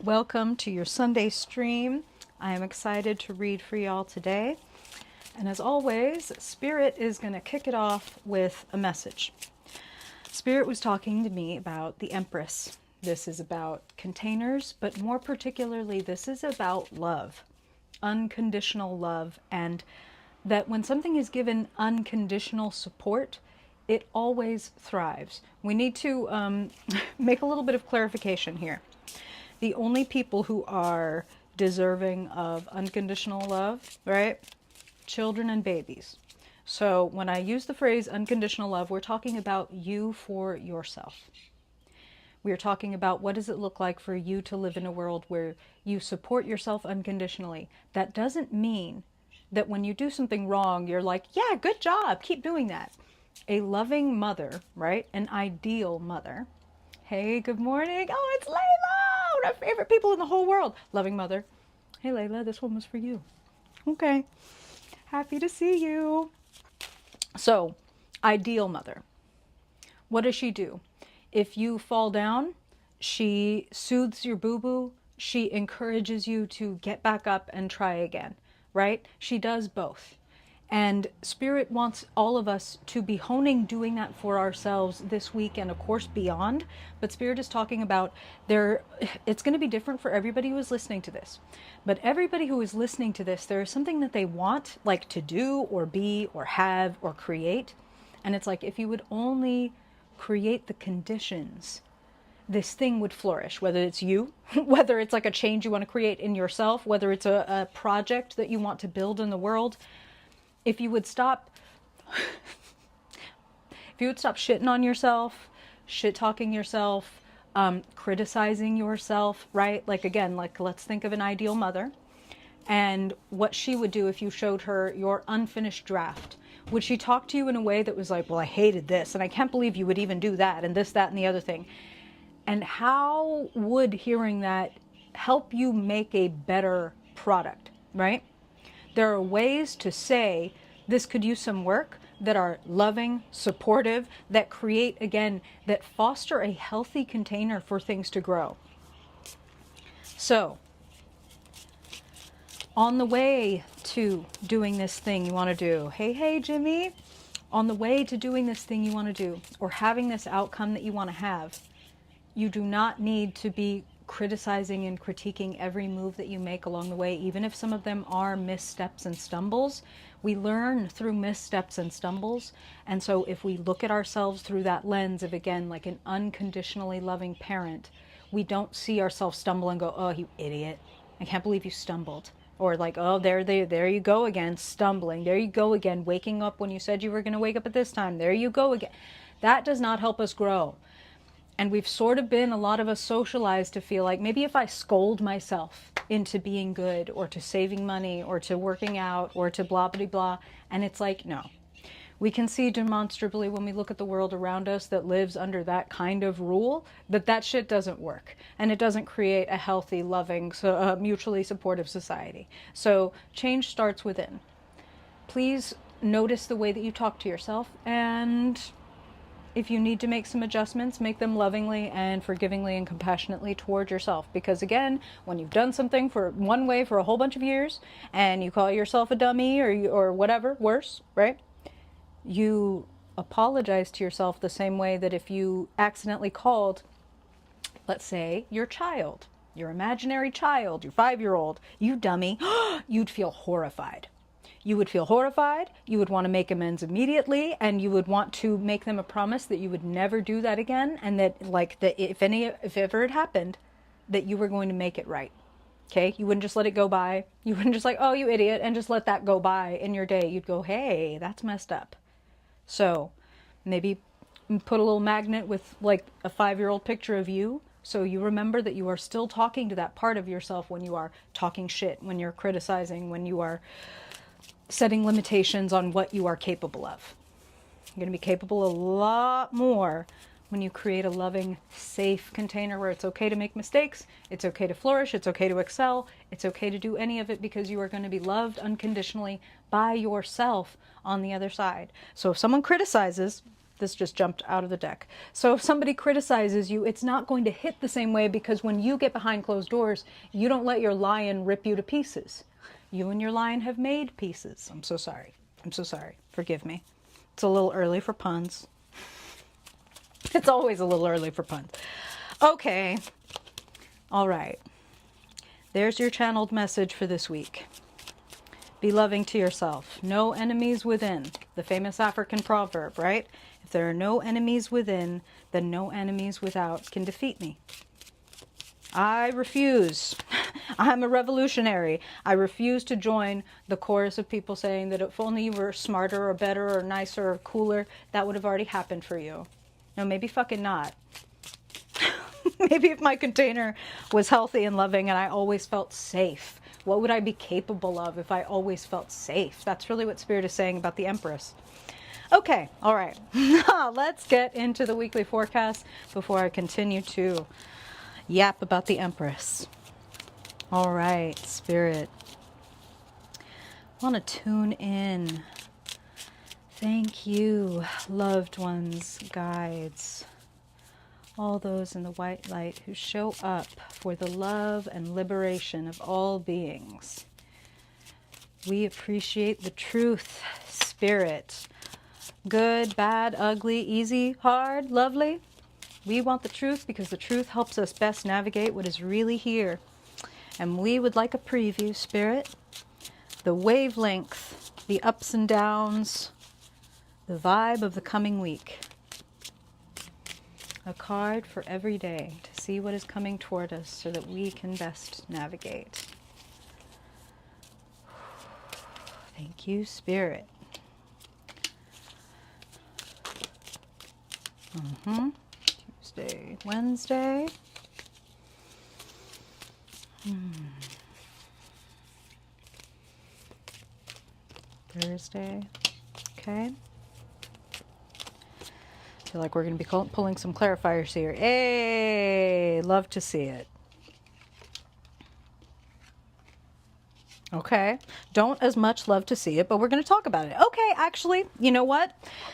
Welcome to your Sunday stream. I am excited to read for y'all today. And as always, Spirit is going to kick it off with a message. Spirit was talking to me about the Empress. This is about containers, but more particularly, this is about love, unconditional love, and that when something is given unconditional support, it always thrives. We need to make a little bit of clarification here. The only people who are deserving of unconditional love, right? Children and babies. So when I use the phrase unconditional love, we're talking about you for yourself. We are talking about what does it look like for you to live in a world where you support yourself unconditionally. That doesn't mean that when you do something wrong, you're like, yeah, good job, keep doing that. A loving mother, right? An ideal mother. Hey, good morning. Oh, it's Layla, one of our favorite people in the whole world. Loving mother. Hey, Layla, this one was for you. Okay. Happy to see you. So, ideal mother. What does she do? If you fall down, she soothes your boo-boo. She encourages you to get back up and try again, right? She does both. And Spirit wants all of us to be honing doing that for ourselves this week and of course beyond. But Spirit is talking about it's going to be different for everybody who is listening to this. But everybody who is listening to this, there is something that they want like to do or be or have or create. And it's like if you would only create the conditions, this thing would flourish, whether it's you, whether it's like a change you want to create in yourself, whether it's a project that you want to build in the world. If you would stop shitting on yourself, shit talking yourself, criticizing yourself, right? Like again, like let's think of an ideal mother and what she would do if you showed her your unfinished draft. Would she talk to you in a way that was like, well, I hated this and I can't believe you would even do that and this, that, and the other thing. And how would hearing that help you make a better product, right? There are ways to say this could use some work that are loving, supportive, that create, again, that foster a healthy container for things to grow. So, on the way to doing this thing you want to do, hey, Jimmy, on the way to doing this thing you want to do, or having this outcome that you want to have, you do not need to be criticizing and critiquing every move that you make along the way, even if some of them are missteps and stumbles. We learn through missteps and stumbles. And so if we look at ourselves through that lens of, again, like an unconditionally loving parent, we don't see ourselves stumble and go, oh, you idiot, I can't believe you stumbled. Or like, oh, there you go again, stumbling. There you go again, waking up when you said you were going to wake up at this time. There you go again. That does not help us grow. And we've sort of been, a lot of us, socialized to feel like maybe if I scold myself into being good or to saving money or to working out or to blah, blah, blah. And it's like, no. We can see demonstrably when we look at the world around us that lives under that kind of rule, that shit doesn't work. And it doesn't create a healthy, loving, mutually supportive society. So change starts within. Please notice the way that you talk to yourself, and if you need to make some adjustments, make them lovingly and forgivingly and compassionately toward yourself. Because again, when you've done something for one way for a whole bunch of years and you call yourself a dummy or whatever, worse, right? You apologize to yourself the same way that if you accidentally called, let's say, your child, your imaginary child, your 5-year-old, you dummy, you'd feel horrified. You would feel horrified, you would want to make amends immediately, and you would want to make them a promise that you would never do that again, and that, like, that if ever it happened, that you were going to make it right. Okay? You wouldn't just let it go by. You wouldn't just like, oh, you idiot, and just let that go by in your day. You'd go, hey, that's messed up. So, maybe put a little magnet with, like, a 5-year-old picture of you, so you remember that you are still talking to that part of yourself when you are talking shit, when you're criticizing, when you are setting limitations on what you are capable of. You're going to be capable a lot more when you create a loving, safe container where it's okay to make mistakes, it's okay to flourish, it's okay to excel, it's okay to do any of it because you are going to be loved unconditionally by yourself on the other side. So if someone criticizes, This just jumped out of the deck. So if somebody criticizes you, it's not going to hit the same way, because when you get behind closed doors, you don't let your lion rip you to pieces. You and your lion have made pieces. I'm so sorry. I'm so sorry. Forgive me. It's a little early for puns. It's always a little early for puns. Okay. All right. There's your channeled message for this week. Be loving to yourself. No enemies within. The famous African proverb, right? If there are no enemies within, then no enemies without can defeat me. I refuse. I'm a revolutionary. I refuse to join the chorus of people saying that if only you were smarter or better or nicer or cooler, that would have already happened for you. No, maybe fucking not. Maybe if my container was healthy and loving and I always felt safe, what would I be capable of if I always felt safe? That's really what Spirit is saying about the Empress. Okay, all right. Now let's get into the weekly forecast before I continue to yap about the Empress. All right, Spirit. I want to tune in. Thank you, loved ones, guides, all those in the white light who show up for the love and liberation of all beings. We appreciate the truth, Spirit. Good, bad, ugly, easy, hard, lovely. We want the truth because the truth helps us best navigate what is really here. And we would like a preview, Spirit. The wavelength, the ups and downs, the vibe of the coming week. A card for every day to see what is coming toward us so that we can best navigate. Thank you, Spirit. Tuesday, Wednesday. Thursday. Okay. I feel like we're going to be pulling some clarifiers here. Hey, love to see it. Okay, don't as much love to see it, but we're going to talk about it. Okay, actually, you know what?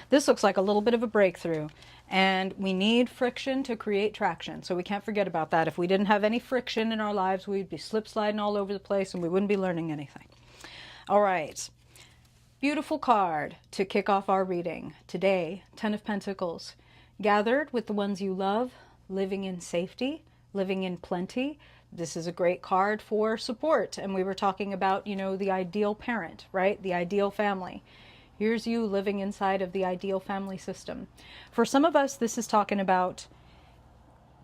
This looks like a little bit of a breakthrough, and we need friction to create traction, so we can't forget about that. If we didn't have any friction in our lives, we'd be slip sliding all over the place, and we wouldn't be learning anything. All right. Beautiful card to kick off our reading today. 10 of Pentacles. Gathered with the ones you love, living in safety, living in plenty. This is a great card for support. And we were talking about, you know, the ideal parent, right? The ideal family. Here's you living inside of the ideal family system. For some of us, this is talking about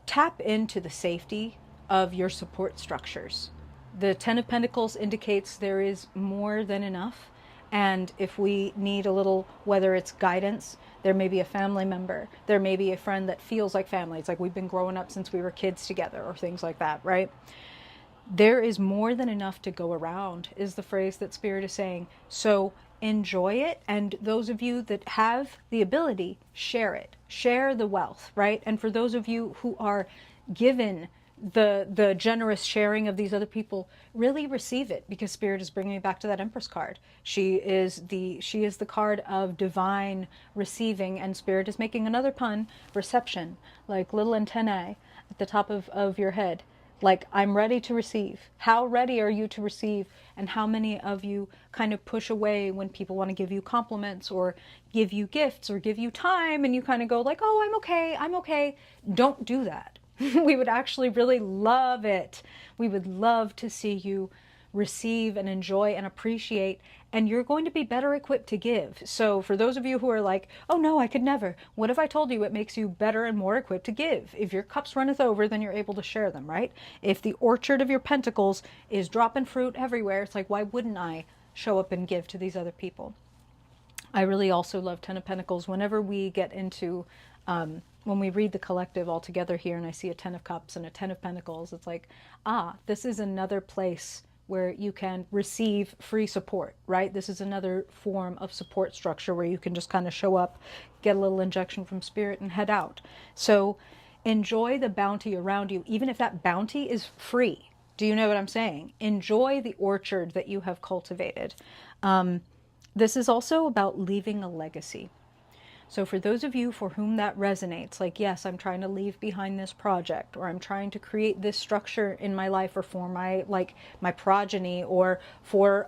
tap into the safety of your support structures. The 10 of Pentacles indicates there is more than enough. And if we need a little, whether it's guidance, there may be a family member, there may be a friend that feels like family. It's like we've been growing up since we were kids together or things like that, right? There is more than enough to go around is the phrase that Spirit is saying. So enjoy it. And those of you that have the ability, share it. Share the wealth, right? And for those of you who are given the generous sharing of these other people, really receive it, because Spirit is bringing me back to that Empress card. She is the card of divine receiving, and Spirit is making another pun, reception, like little antennae at the top of your head. Like, I'm ready to receive. How ready are you to receive? And how many of you kind of push away when people want to give you compliments or give you gifts or give you time, and you kind of go like, oh, I'm okay, I'm okay. Don't do that. We would actually really love it. We would love to see you receive and enjoy and appreciate, and you're going to be better equipped to give. So for those of you who are like, oh no, I could never. What if I told you it makes you better and more equipped to give? If your cups runneth over, then you're able to share them, right? If the orchard of your pentacles is dropping fruit everywhere, it's like, why wouldn't I show up and give to these other people? I really also love 10 of Pentacles. Whenever we get into when we read the collective all together here and I see a 10 of Cups and a 10 of Pentacles, it's like, this is another place where you can receive free support, right? This is another form of support structure where you can just kind of show up, get a little injection from Spirit, and head out. So enjoy the bounty around you, even if that bounty is free. Do you know what I'm saying? Enjoy the orchard that you have cultivated. This is also about leaving a legacy. So for those of you for whom that resonates, like, yes, I'm trying to leave behind this project, or I'm trying to create this structure in my life, or for my, like, my progeny, or for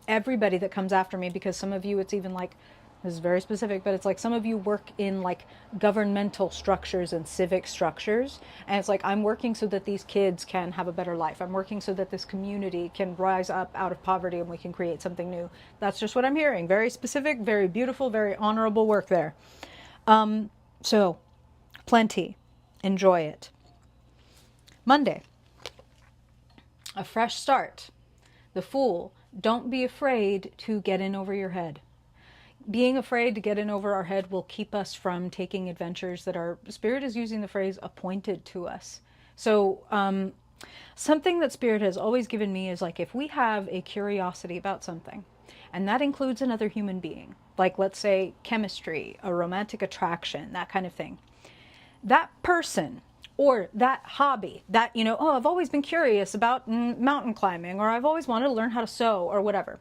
everybody that comes after me, because some of you, it's even like, this is very specific, but it's like some of you work in like governmental structures and civic structures. And it's like, I'm working so that these kids can have a better life. I'm working so that this community can rise up out of poverty and we can create something new. That's just what I'm hearing. Very specific, very beautiful, very honorable work there. So plenty. Enjoy it. Monday, a fresh start. The Fool. Don't be afraid to get in over your head. Being afraid to get in over our head will keep us from taking adventures that our Spirit is using the phrase appointed to us. So something that Spirit has always given me is like, if we have a curiosity about something, and that includes another human being, like let's say chemistry, a romantic attraction, that kind of thing, that person or that hobby that, you know, oh, I've always been curious about mountain climbing, or I've always wanted to learn how to sew, or whatever.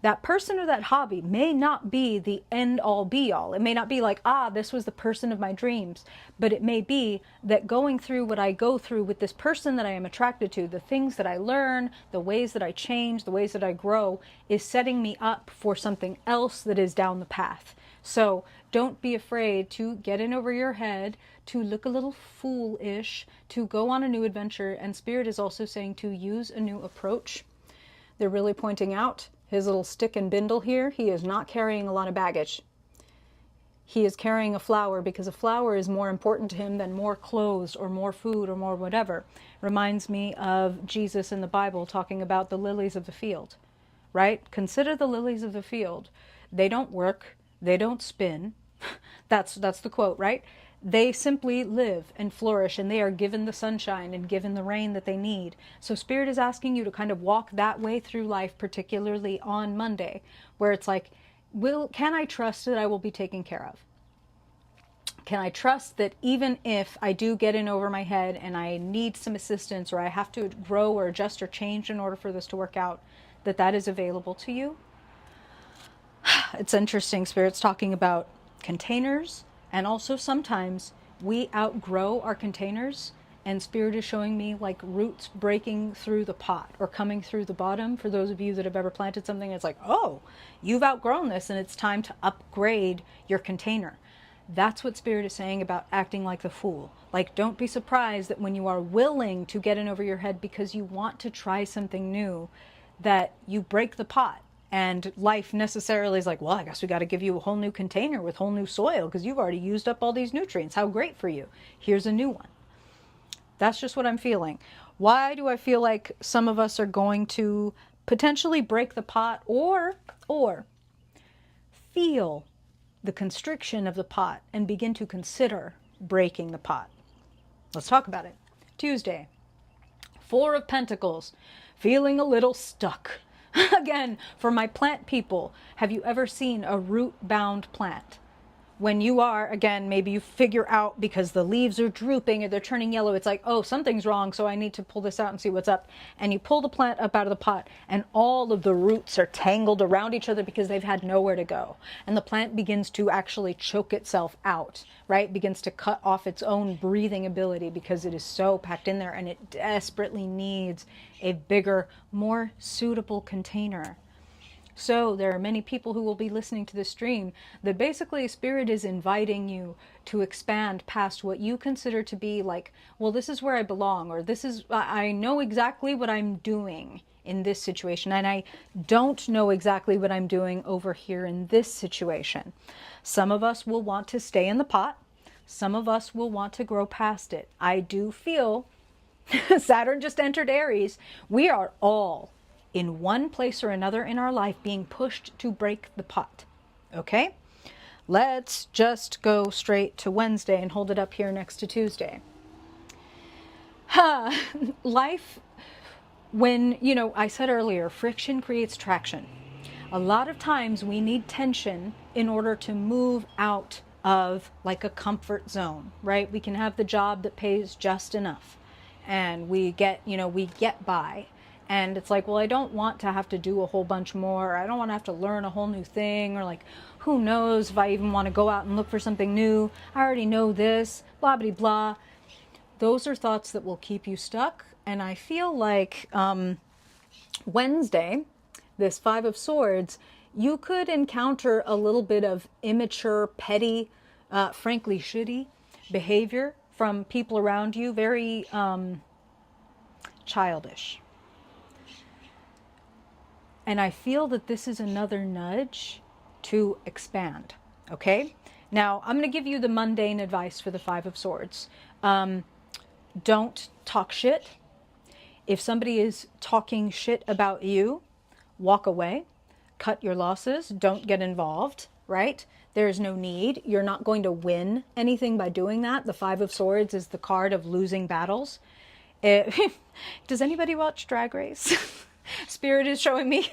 That person or that hobby may not be the end all be all. It may not be like, this was the person of my dreams. But it may be that going through what I go through with this person that I am attracted to, the things that I learn, the ways that I change, the ways that I grow, is setting me up for something else that is down the path. So don't be afraid to get in over your head, to look a little foolish, to go on a new adventure. And Spirit is also saying to use a new approach. They're really pointing out his little stick and bindle here. He is not carrying a lot of baggage. He is carrying a flower because a flower is more important to him than more clothes or more food or more whatever. Reminds me of Jesus in the Bible talking about the lilies of the field, right? Consider the lilies of the field. They don't work. They don't spin. That's the quote, right? They simply live and flourish, and they are given the sunshine and given the rain that they need. So Spirit is asking you to kind of walk that way through life, particularly on Monday, where it's like, can I trust that I will be taken care of? Can I trust that even if I do get in over my head and I need some assistance, or I have to grow or adjust or change in order for this to work out, that is available to you? It's interesting. Spirit's talking about containers. And also sometimes we outgrow our containers, and Spirit is showing me like roots breaking through the pot or coming through the bottom. For those of you that have ever planted something, it's like, oh, you've outgrown this and it's time to upgrade your container. That's what Spirit is saying about acting like the Fool. Like, don't be surprised that when you are willing to get in over your head because you want to try something new, that you break the pot. And life necessarily is like, well, I guess we got to give you a whole new container with whole new soil because you've already used up all these nutrients. How great for you. Here's a new one. That's just what I'm feeling. Why do I feel like some of us are going to potentially break the pot or feel the constriction of the pot and begin to consider breaking the pot? Let's talk about it. Tuesday, 4 of Pentacles, feeling a little stuck. Again, for my plant people, have you ever seen a root-bound plant? When you are, again, maybe you figure out because the leaves are drooping or they're turning yellow, it's like, oh, something's wrong, so I need to pull this out and see what's up. And you pull the plant up out of the pot, and all of the roots are tangled around each other because they've had nowhere to go. And the plant begins to actually choke itself out, right? Begins to cut off its own breathing ability because it is so packed in there, and it desperately needs a bigger, more suitable container. So there are many people who will be listening to this stream that basically Spirit is inviting you to expand past what you consider to be like, well, this is where I belong, or this is, I know exactly what I'm doing in this situation, and I don't know exactly what I'm doing over here in this situation. Some of us will want to stay in the pot. Some of us will want to grow past it. I do feel Saturn just entered Aries. We are all in one place or another in our life being pushed to break the pot. Okay? Let's just go straight to Wednesday and hold it up here next to Tuesday. Life, when, you know, I said earlier, friction creates traction. A lot of times we need tension in order to move out of like a comfort zone, right? We can have the job that pays just enough and we get by. And it's like, well, I don't want to have to do a whole bunch more. I don't want to have to learn a whole new thing, or like, Who knows if I even want to go out and look for something new? I already know this, blah, blah, blah. Those are thoughts that will keep you stuck. And I feel like Wednesday, this Five of Swords, you could encounter a little bit of immature, petty, frankly shitty behavior from people around you, very childish. And I feel that this is another nudge to expand, okay? Now, I'm going to give you the mundane advice for the Five of Swords. Don't talk shit. If somebody is talking shit about you, walk away, cut your losses, don't get involved, right? There's no need. You're not going to win anything by doing that. The Five of Swords is the card of losing battles. Does anybody watch Drag Race? Spirit is showing me,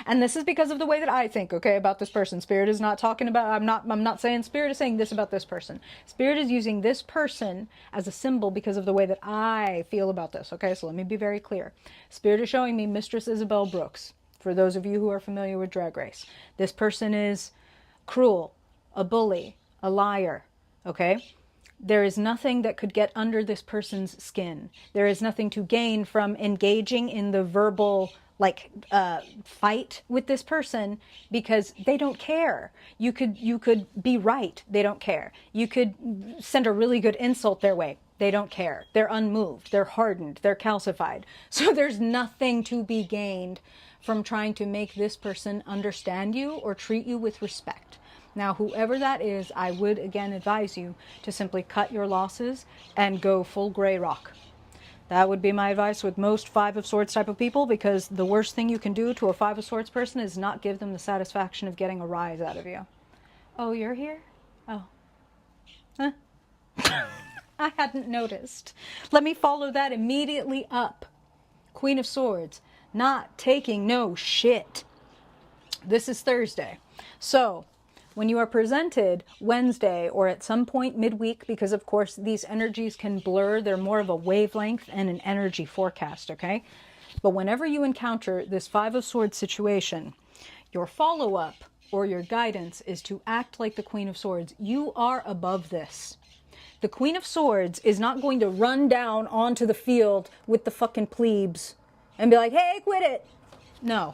and this is because of the way that I think, okay, about this person. Spirit is not talking about, I'm not saying Spirit is saying this about this person. Spirit is using this person as a symbol because of the way that I feel about this, okay? So let me be very clear. Spirit is showing me Mistress Isabelle Brooks, for those of you who are familiar with Drag Race. This person is cruel, a bully, a liar, okay? There is nothing that could get under this person's skin. There is nothing to gain from engaging in the verbal fight with this person because they don't care. You could be right. They don't care. You could send a really good insult their way. They don't care. They're unmoved. They're hardened. They're calcified. So there's nothing to be gained from trying to make this person understand you or treat you with respect. Now, whoever that is, I would again advise you to simply cut your losses and go full gray rock. That would be my advice with most Five of Swords type of people, because the worst thing you can do to a Five of Swords person is not give them the satisfaction of getting a rise out of you. Oh, you're here? Oh. Huh? I hadn't noticed. Let me follow that immediately up. Queen of Swords, not taking no shit. This is Thursday. So, when you are presented Wednesday or at some point midweek, because of course these energies can blur, they're more of a wavelength and an energy forecast, okay? But whenever you encounter this Five of Swords situation, your follow-up or your guidance is to act like the Queen of Swords. You are above this. The Queen of Swords is not going to run down onto the field with the fucking plebes and be like, hey, quit it. No,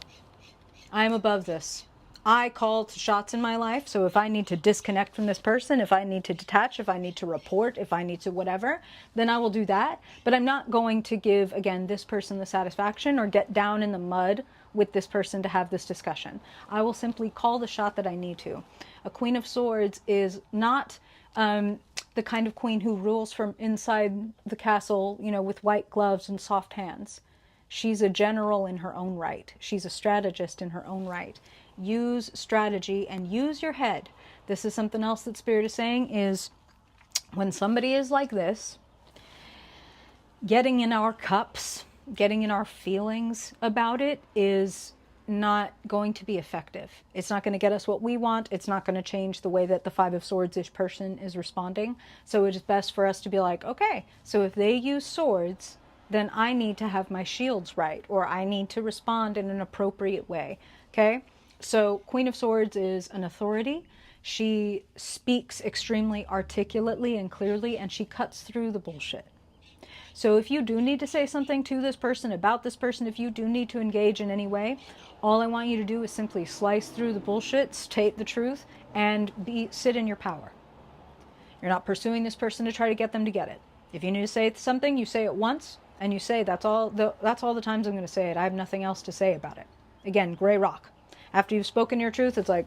I am above this. I call to shots in my life, so if I need to disconnect from this person, if I need to detach, if I need to report, if I need to whatever, then I will do that. But I'm not going to give, again, this person the satisfaction or get down in the mud with this person to have this discussion. I will simply call the shot that I need to. A Queen of Swords is not the kind of queen who rules from inside the castle, you know, with white gloves and soft hands. She's a general in her own right. She's a strategist in her own right. Use strategy and use your head. This is something else that Spirit is saying is when somebody is like this, getting in our cups, getting in our feelings about it is not going to be effective. It's not going to get us what we want. It's not going to change the way that the Five of Swords-ish person is responding. So it is best for us to be like, okay, so if they use swords, then I need to have my shields right, or I need to respond in an appropriate way, okay? So Queen of Swords is an authority. She speaks extremely articulately and clearly, and she cuts through the bullshit. So if you do need to say something to this person, about this person, if you do need to engage in any way, all I want you to do is simply slice through the bullshit, state the truth, and sit in your power. You're not pursuing this person to try to get them to get it. If you need to say something, you say it once, and you say, that's all the times I'm going to say it. I have nothing else to say about it. Again, gray rock. After you've spoken your truth, it's like,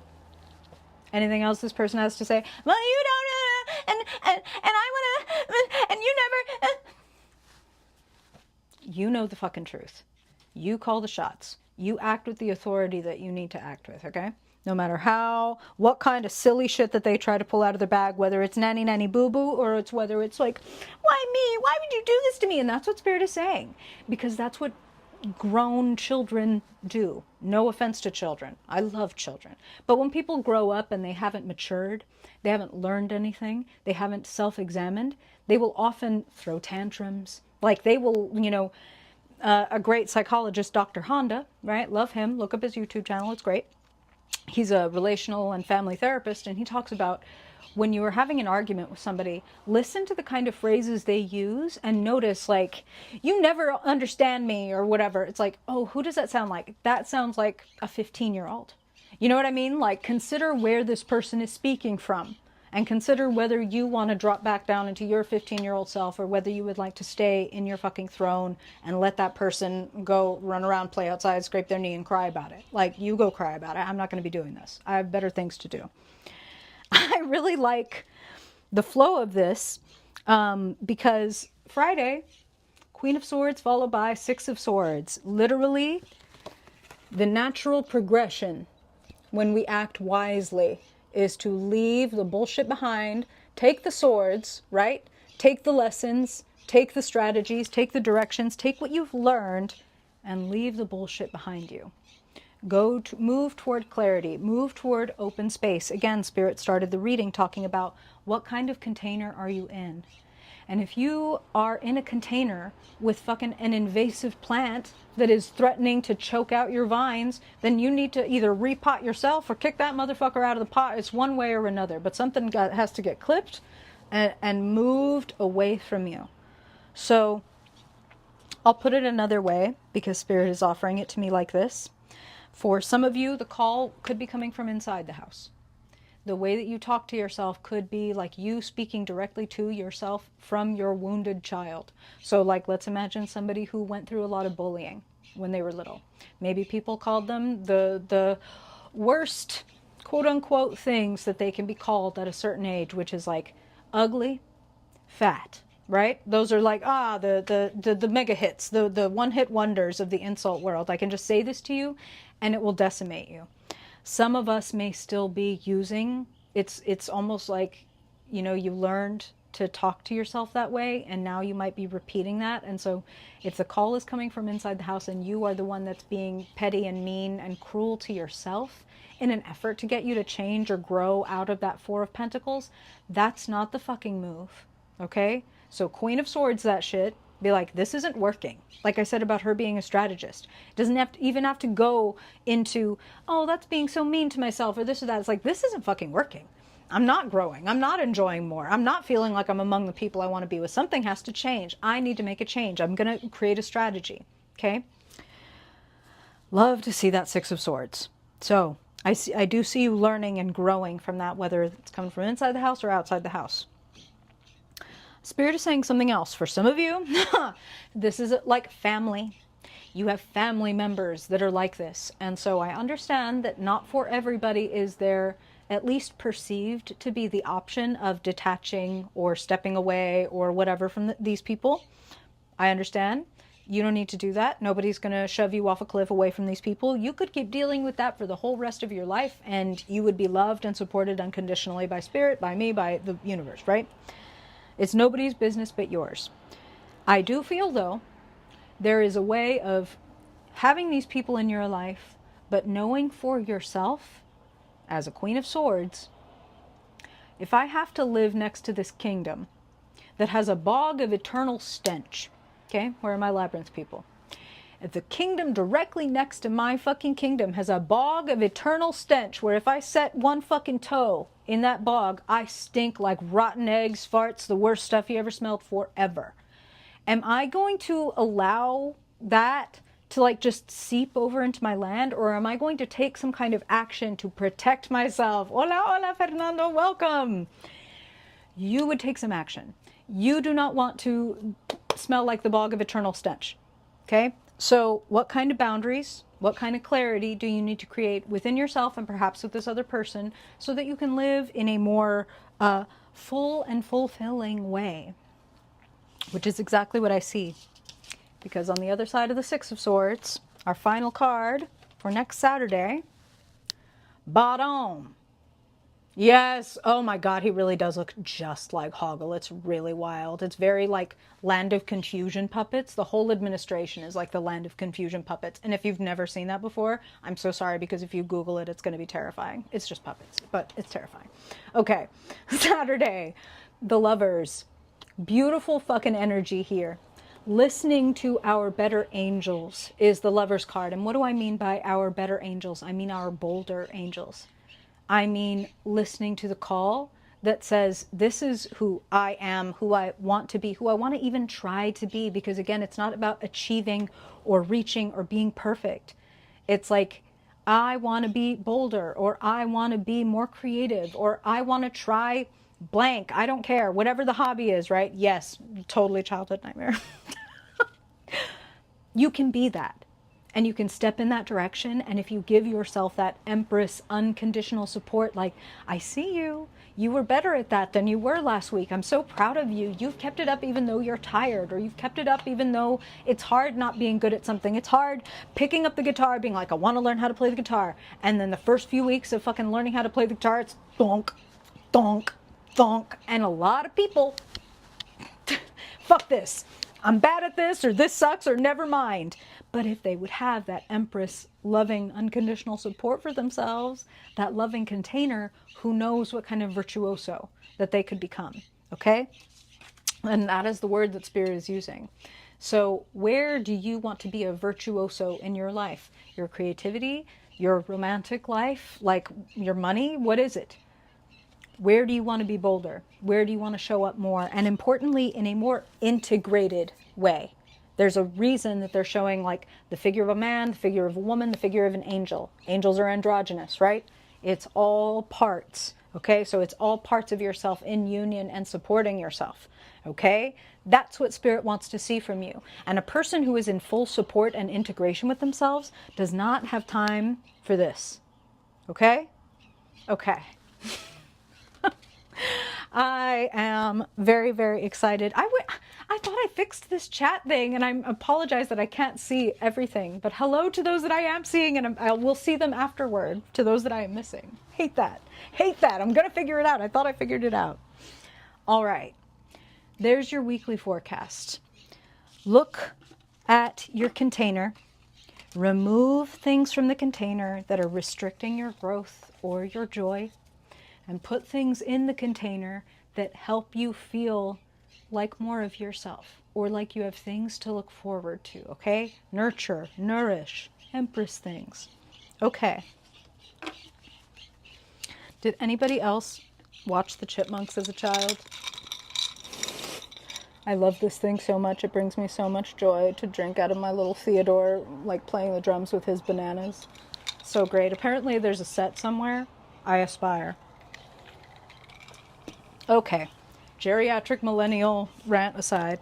anything else this person has to say? Well, you don't, and I want to, and you never. You know the fucking truth. You call the shots. You act with the authority that you need to act with, okay? No matter what kind of silly shit that they try to pull out of their bag, whether it's nanny nanny boo boo, or it's whether it's like, why me? Why would you do this to me? And that's what Spirit is saying. Because that's what grown children do. No offense to children. I love children. But when people grow up and they haven't matured, they haven't learned anything, they haven't self-examined, they will often throw tantrums. Like they will, you know, a great psychologist, Dr. Honda, right? Love him. Look up his YouTube channel. It's great. He's a relational and family therapist, and he talks about when you are having an argument with somebody, listen to the kind of phrases they use and notice, like, you never understand me or whatever. It's like, oh, who does that sound like? That sounds like a 15-year-old. You know what I mean? Like, consider where this person is speaking from, and consider whether you want to drop back down into your 15-year-old self, or whether you would like to stay in your fucking throne and let that person go run around, play outside, scrape their knee and cry about it. Like, you go cry about it. I'm not going to be doing this. I have better things to do. I really like the flow of this because Friday, Queen of Swords followed by Six of Swords. Literally, the natural progression when we act wisely is to leave the bullshit behind, take the swords, right? Take the lessons, take the strategies, take the directions, take what you've learned, and leave the bullshit behind you. Move toward clarity, move toward open space. Again, Spirit started the reading talking about what kind of container are you in? And if you are in a container with fucking an invasive plant that is threatening to choke out your vines, then you need to either repot yourself or kick that motherfucker out of the pot. It's one way or another, but something has to get clipped and moved away from you. So I'll put it another way, because Spirit is offering it to me like this. For some of you, the call could be coming from inside the house. The way that you talk to yourself could be like you speaking directly to yourself from your wounded child. So like, let's imagine somebody who went through a lot of bullying when they were little. Maybe people called them the worst, quote unquote, things that they can be called at a certain age, which is like ugly, fat, right? Those are like, the mega hits, the one-hit wonders of the insult world. I can just say this to you and it will decimate you. Some of us may still be using, it's almost like, you know, you learned to talk to yourself that way, and now you might be repeating that. And so if the call is coming from inside the house and you are the one that's being petty and mean and cruel to yourself in an effort to get you to change or grow out of that Four of Pentacles, that's not the fucking move, okay? So Queen of Swords, that shit, be like, this isn't working. Like I said about her being a strategist. It doesn't even have to go into, oh, that's being so mean to myself or this or that. It's like, this isn't fucking working. I'm not growing. I'm not enjoying more. I'm not feeling like I'm among the people I want to be with. Something has to change. I need to make a change. I'm going to create a strategy. Okay? Love to see that Six of Swords. So I do see you learning and growing from that, whether it's coming from inside the house or outside the house. Spirit is saying something else. For some of you, this is like family. You have family members that are like this. And so I understand that not for everybody is there at least perceived to be the option of detaching or stepping away or whatever from these people. I understand. You don't need to do that. Nobody's going to shove you off a cliff away from these people. You could keep dealing with that for the whole rest of your life, and you would be loved and supported unconditionally by Spirit, by me, by the universe, right? It's nobody's business but yours. I do feel, though, there is a way of having these people in your life, but knowing for yourself, as a Queen of Swords, if I have to live next to this kingdom that has a bog of eternal stench, okay, where are my labyrinth people? If the kingdom directly next to my fucking kingdom has a bog of eternal stench where if I set one fucking toe in that bog, I stink like rotten eggs, farts, the worst stuff you ever smelled forever. Am I going to allow that to like just seep over into my land, or am I going to take some kind of action to protect myself? Hola, hola, Fernando, welcome. You would take some action. You do not want to smell like the bog of eternal stench, okay? So what kind of boundaries, what kind of clarity do you need to create within yourself and perhaps with this other person so that you can live in a more full and fulfilling way? Which is exactly what I see. Because on the other side of the Six of Swords, our final card for next Saturday, Bottom. Yes, oh my god, he really does look just like Hoggle. It's really wild. It's very like Land of Confusion puppets. The whole administration is like the Land of Confusion puppets. And if you've never seen that before, I'm so sorry, because if you Google it, it's going to be terrifying. It's just puppets, but it's terrifying. Okay, Saturday, the Lovers. Beautiful fucking energy here. Listening to our better angels is the Lover's card. And what do I mean by our better angels? I mean our bolder angels. I mean listening to the call that says, this is who I am, who I want to be, who I want to even try to be. Because again, it's not about achieving or reaching or being perfect. It's like, I want to be bolder, or I want to be more creative, or I want to try blank. I don't care. Whatever the hobby is, right? Yes, totally childhood nightmare. You can be that. And you can step in that direction. And if you give yourself that Empress unconditional support, like, I see you. You were better at that than you were last week. I'm so proud of you. You've kept it up even though you're tired, or you've kept it up even though it's hard not being good at something. It's hard picking up the guitar, being like, I want to learn how to play the guitar. And then the first few weeks of fucking learning how to play the guitar, it's thonk, thonk, thonk. And a lot of people, fuck this. I'm bad at this, or this sucks, or never mind. But if they would have that Empress loving unconditional support for themselves, that loving container, who knows what kind of virtuoso that they could become, okay? And that is the word that Spirit is using. So where do you want to be a virtuoso in your life? Your creativity, your romantic life, like your money, what is it? Where do you want to be bolder? Where do you want to show up more? And importantly, in a more integrated way. There's a reason that they're showing like the figure of a man, the figure of a woman, the figure of an angel. Angels are androgynous, right? It's all parts, okay? So it's all parts of yourself in union and supporting yourself, okay? That's what Spirit wants to see from you. And a person who is in full support and integration with themselves does not have time for this, okay? Okay. I am very, very excited. I thought I fixed this chat thing, and I apologize that I can't see everything. But hello to those that I am seeing, and I will see them afterward, to those that I am missing. Hate that. Hate that. I'm going to figure it out. I thought I figured it out. All right. There's your weekly forecast. Look at your container. Remove things from the container that are restricting your growth or your joy. And put things in the container that help you feel like more of yourself, or like you have things to look forward to, okay? Nurture, nourish, Empress things. Okay. Did anybody else watch the Chipmunks as a child? I love this thing so much. It brings me so much joy to drink out of my little Theodore, like playing the drums with his bananas. So great. Apparently there's a set somewhere. I aspire. Okay, geriatric millennial rant aside,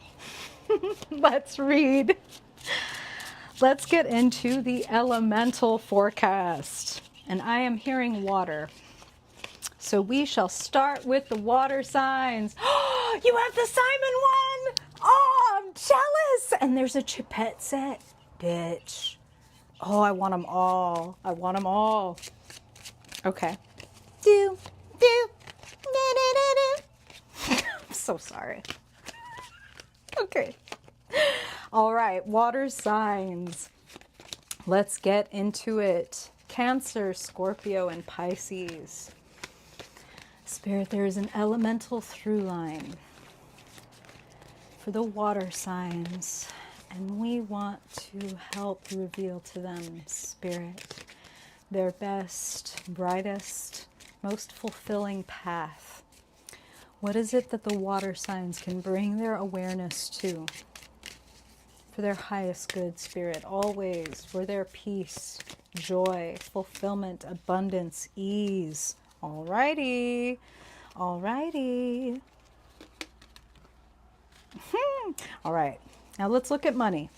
let's read. Let's get into the elemental forecast. And I am hearing water. So we shall start with the water signs. Oh, you have the Simon one! Oh, I'm jealous! And there's a Chipette set. Bitch. Oh, I want them all. I want them all. Okay. I'm so sorry. Okay. All right, water signs. Let's get into it. Cancer, Scorpio, and Pisces. Spirit, there is an elemental through line for the water signs, and we want to help reveal to them, Spirit, their best, brightest, most fulfilling path. What is it that the water signs can bring their awareness to? For their highest good, Spirit, always, for their peace, joy, fulfillment, abundance, ease. Alrighty. Alrighty. All right. Now let's look at money.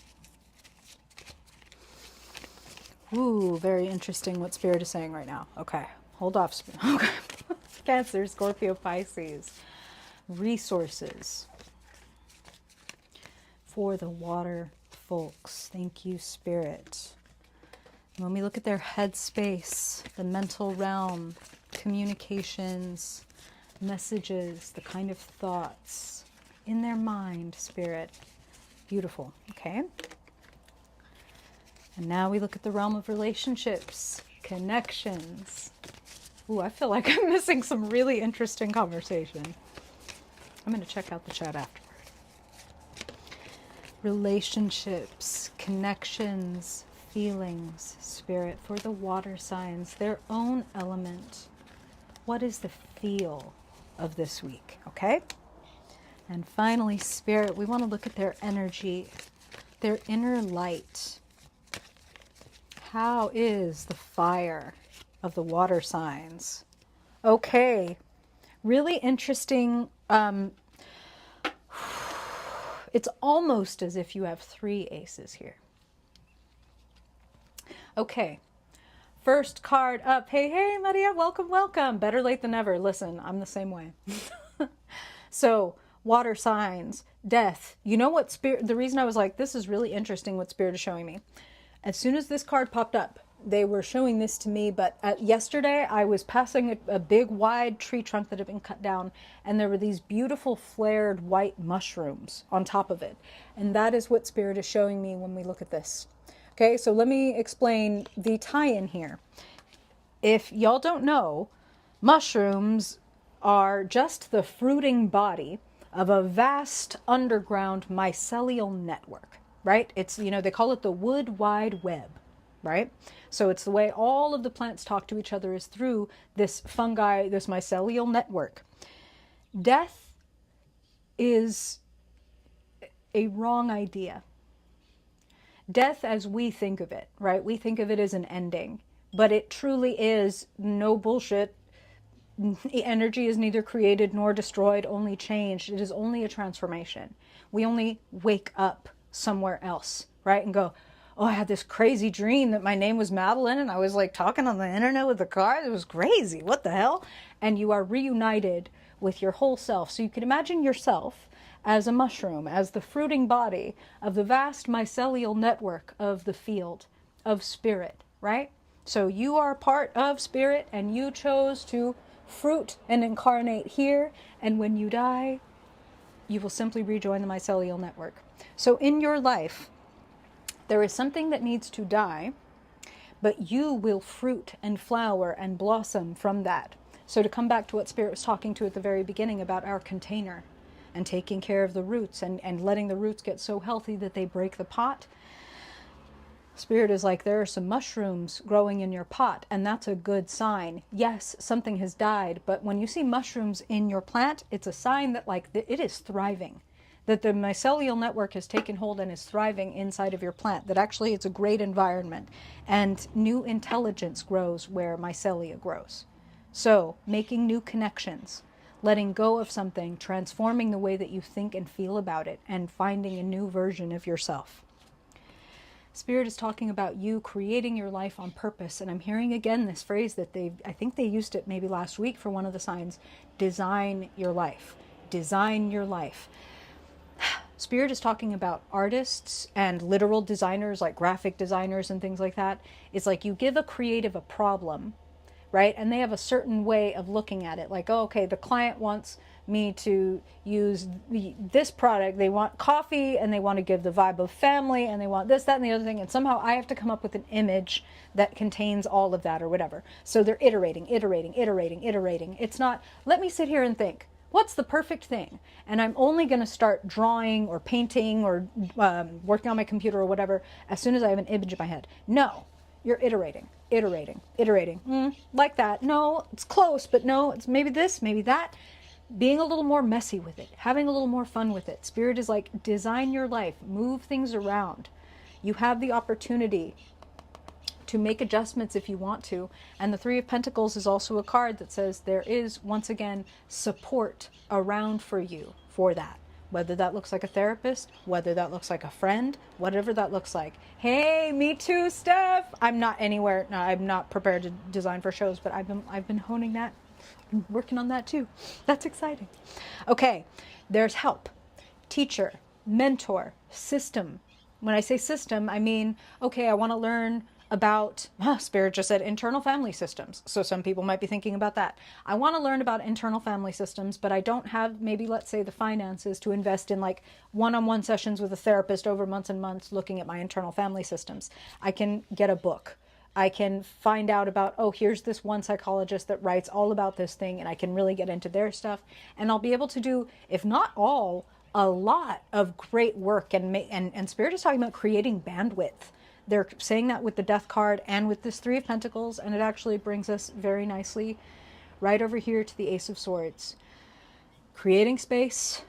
Ooh, very interesting what Spirit is saying right now. Okay. Hold off, Spirit. Okay. Cancer, Scorpio, Pisces. Resources for the water folks. Thank you, Spirit. When we look at their head space, the mental realm, communications, messages, the kind of thoughts in their mind, Spirit. Beautiful. Okay. And now we look at the realm of relationships, connections. Ooh, I feel like I'm missing some really interesting conversation. I'm going to check out the chat afterward. relationships, connections, feelings, Spirit, for the water signs, their own element. What is the feel of this week? Okay? And finally, Spirit, we want to look at their energy, their inner light. How is the fire of the water signs? Okay, really interesting. It's almost as if you have 3 aces here. Okay, first card up. Hey, hey, Maria, welcome, welcome. Better late than never. Listen, I'm the same way. So, water signs, death. You know what Spirit, the reason I was like, this is really interesting what Spirit is showing me. As soon as this card popped up, they were showing this to me, but yesterday I was passing a big wide tree trunk that had been cut down, and there were these beautiful flared white mushrooms on top of it. And that is what Spirit is showing me when we look at this. Okay, so let me explain the tie-in here. If y'all don't know, mushrooms are just the fruiting body of a vast underground mycelial network, right? It's, you know, they call it the wood wide web, right? So it's the way all of the plants talk to each other is through this fungi, this mycelial network. Death is a wrong idea. Death as we think of it, right? We think of it as an ending, but it truly is no bullshit. Energy is neither created nor destroyed, only changed. It is only a transformation. We only wake up somewhere else, right? And go, oh, I had this crazy dream that my name was Madeline and I was like talking on the internet with the car. It was crazy. What the hell? And you are reunited with your whole self. So you can imagine yourself as a mushroom, as the fruiting body of the vast mycelial network of the field of spirit, right? So you are part of spirit and you chose to fruit and incarnate here. And when you die, you will simply rejoin the mycelial network. So in your life, there is something that needs to die, but you will fruit and flower and blossom from that. So to come back to what Spirit was talking to at the very beginning about our container and taking care of the roots and letting the roots get so healthy that they break the pot. Spirit is like, there are some mushrooms growing in your pot, and that's a good sign. Yes, something has died, but when you see mushrooms in your plant, it's a sign that like it is thriving, that the mycelial network has taken hold and is thriving inside of your plant, that actually it's a great environment, and new intelligence grows where mycelia grows. So, making new connections, letting go of something, transforming the way that you think and feel about it, and finding a new version of yourself. Spirit is talking about you creating your life on purpose. And I'm hearing again this phrase that I think they used it maybe last week for one of the signs, design your life. Design your life. Spirit is talking about artists and literal designers like graphic designers and things like that. It's like you give a creative a problem, right? And they have a certain way of looking at it. Like, oh, okay, the client wants me to use this product. They want coffee and they want to give the vibe of family and they want this, that, and the other thing. And somehow I have to come up with an image that contains all of that or whatever. So they're iterating. It's not, let me sit here and think, what's the perfect thing? And I'm only going to start drawing or painting or working on my computer or whatever as soon as I have an image in my head. No, you're iterating. Like that. No, it's close, but no, it's maybe this, maybe that. Being a little more messy with it, having a little more fun with it. Spirit is like, design your life, move things around. You have the opportunity to make adjustments if you want to. And the Three of Pentacles is also a card that says there is, once again, support around for you for that. Whether that looks like a therapist, whether that looks like a friend, whatever that looks like. Hey, me too, Steph. I'm not anywhere. No, I'm not prepared to design for shows, but I've been honing that. I'm working on that too. That's exciting. Okay, there's help, teacher, mentor, system. When I say system, I mean, okay, I want to learn about, Spirit just said internal family systems. So some people might be thinking about that. I want to learn about internal family systems, but I don't have maybe, let's say, the finances to invest in like one-on-one sessions with a therapist over months and months looking at my internal family systems. I can get a book. I can find out about, oh, here's this one psychologist that writes all about this thing, and I can really get into their stuff. And I'll be able to do, if not all a lot of great work, and Spirit is talking about creating bandwidth. They're saying that with the Death card and with this Three of Pentacles, and it actually brings us very nicely right over here to the Ace of Swords. Creating space,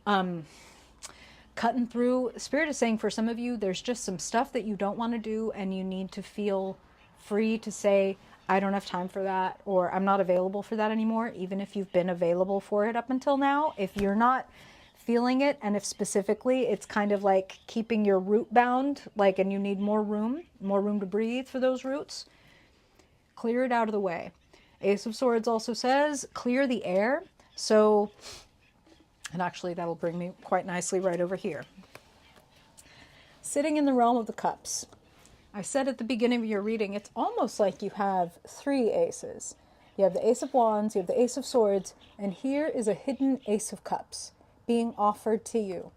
cutting through. Spirit is saying for some of you, there's just some stuff that you don't want to do, and you need to feel free to say, I don't have time for that, or I'm not available for that anymore, even if you've been available for it up until now. If you're not feeling it, and if specifically it's kind of like keeping your root bound, like, and you need more room to breathe for those roots, clear it out of the way. Ace of Swords also says clear the air. So, and actually that'll bring me quite nicely right over here. Sitting in the realm of the cups. I said at the beginning of your reading, it's almost like you have three aces. You have the Ace of Wands, you have the Ace of Swords, and here is a hidden Ace of Cups being offered to you.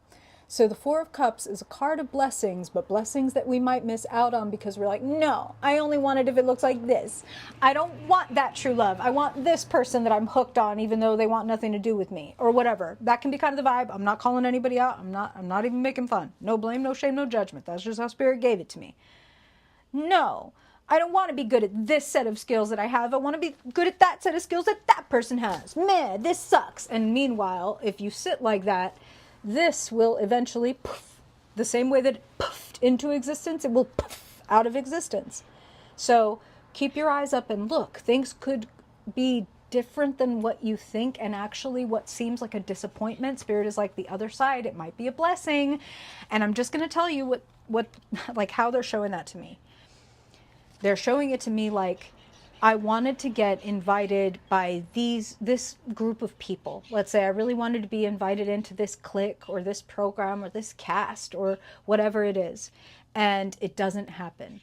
So the Four of Cups is a card of blessings, but blessings that we might miss out on because we're like, no, I only want it if it looks like this. I don't want that true love. I want this person that I'm hooked on, even though they want nothing to do with me, or whatever. That can be kind of the vibe. I'm not calling anybody out. I'm not even making fun. No blame, no shame, no judgment. That's just how Spirit gave it to me. No, I don't want to be good at this set of skills that I have. I want to be good at that set of skills that that person has. Meh, this sucks. And meanwhile, if you sit like that, this will eventually poof, the same way that it poofed into existence, it will poof out of existence. So keep your eyes up and look. Things could be different than what you think, and actually what seems like a disappointment, Spirit is like the other side. It might be a blessing. And I'm just going to tell you what like how they're showing that to me. They're showing it to me like I wanted to get invited by this group of people. Let's say I really wanted to be invited into this clique or this program or this cast or whatever it is, and it doesn't happen.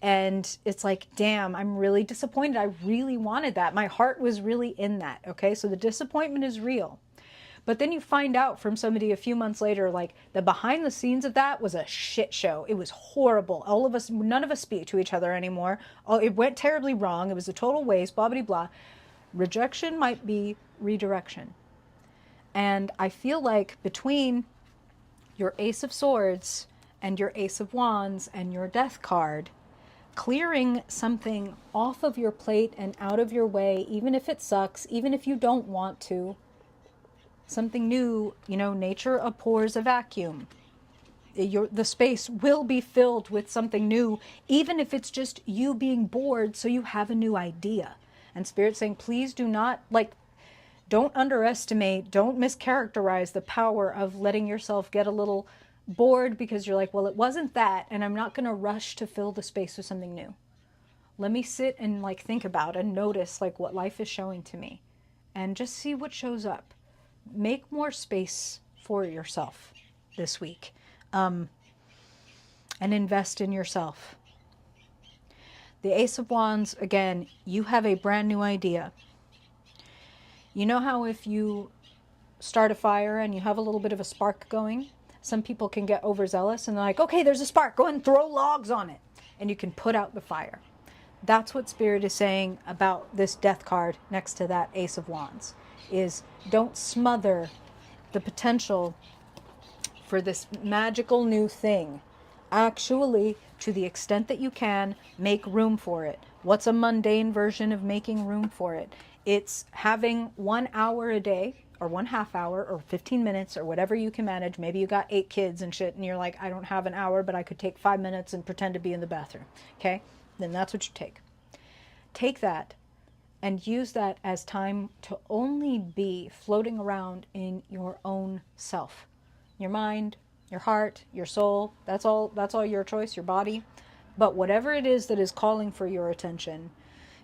And it's like, damn, I'm really disappointed. I really wanted that. My heart was really in that. Okay, so the disappointment is real. But then you find out from somebody a few months later, like the behind the scenes of that was a shit show. It was horrible. All of us, none of us speak to each other anymore. It went terribly wrong. It was a total waste, blah, blah, blah. Rejection might be redirection. And I feel like between your Ace of Swords and your Ace of Wands and your Death card, clearing something off of your plate and out of your way, even if it sucks, even if you don't want to, something new, nature abhors a vacuum. The space will be filled with something new, even if it's just you being bored, so you have a new idea. And Spirit's saying, please do not, don't underestimate, don't mischaracterize the power of letting yourself get a little bored because you're like, well, it wasn't that, and I'm not going to rush to fill the space with something new. Let me sit and think about and notice what life is showing to me and just see what shows up. Make more space for yourself this week, and invest in yourself. The Ace of Wands, again, you have a brand new idea. You know how if you start a fire and you have a little bit of a spark going, some people can get overzealous and they're like, okay, there's a spark, go ahead and throw logs on it, and you can put out the fire. That's what Spirit is saying about this Death card next to that Ace of Wands. Is don't smother the potential for this magical new thing. Actually, to the extent that you can, make room for it. What's a mundane version of making room for it? It's having 1 hour a day, or 1/2 hour, or 15 minutes, or whatever you can manage. Maybe you got 8 kids and shit, and you're like, I don't have an hour, but I could take 5 minutes and pretend to be in the bathroom. Okay? Then that's what you take. Take that and use that as time to only be floating around in your own self. Your mind, your heart, your soul, that's all your choice, your body. But whatever it is that is calling for your attention,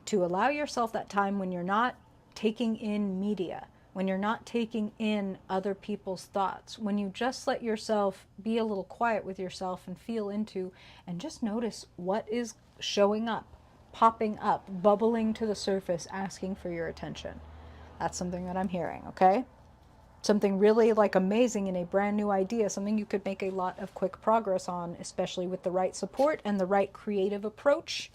to allow yourself that time when you're not taking in media, when you're not taking in other people's thoughts, when you just let yourself be a little quiet with yourself and feel into, and just notice what is showing up, popping up, bubbling to the surface, asking for your attention. That's something that I'm hearing, okay? Something really amazing and a brand new idea, something you could make a lot of quick progress on, especially with the right support and the right creative approach.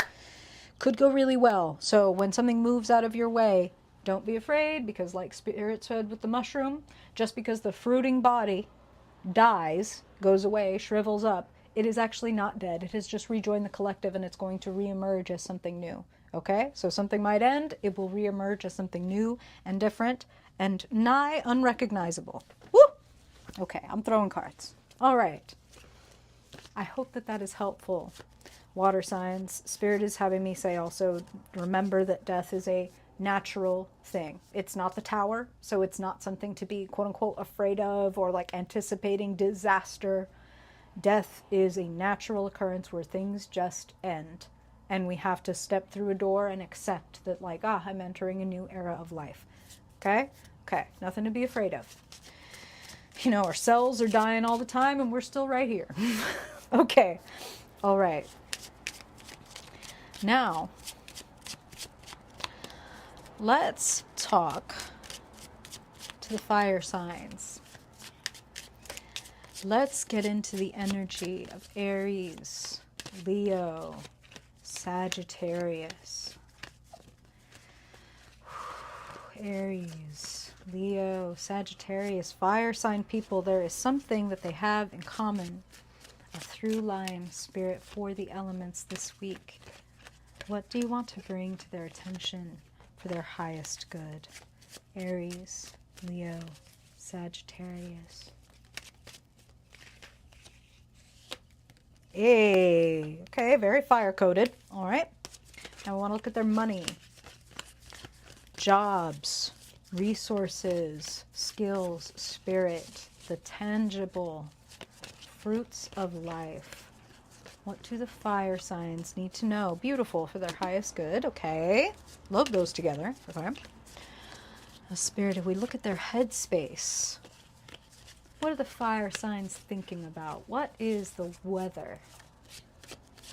Could go really well. So when something moves out of your way, don't be afraid, because like Spirit said with the mushroom, just because the fruiting body dies, goes away, shrivels up, it is actually not dead. It has just rejoined the collective and it's going to reemerge as something new. Okay? So something might end, it will reemerge as something new and different and nigh unrecognizable. Woo! Okay, I'm throwing cards. All right. I hope that that is helpful. Water signs. Spirit is having me say also, remember that death is a natural thing. It's not the tower, so it's not something to be quote unquote afraid of or like anticipating disaster. Death is a natural occurrence where things just end. And we have to step through a door and accept that like, I'm entering a new era of life. Okay? Okay, nothing to be afraid of. You know, our cells are dying all the time and we're still right here. Okay. All right. Now, let's talk to the fire signs. Let's get into the energy of Aries, Leo, Sagittarius. Aries, Leo, Sagittarius, fire sign people, there is something that they have in common. A through line, Spirit, for the elements this week. What do you want to bring to their attention for their highest good? Aries, Leo, Sagittarius. Hey, okay, very fire coded. All right. Now we want to look at their money, jobs, resources, skills, spirit, the tangible fruits of life. What do the fire signs need to know? Beautiful, for their highest good. Okay. Love those together. Okay. Spirit, if we look at their headspace, what are the fire signs thinking about? What is the weather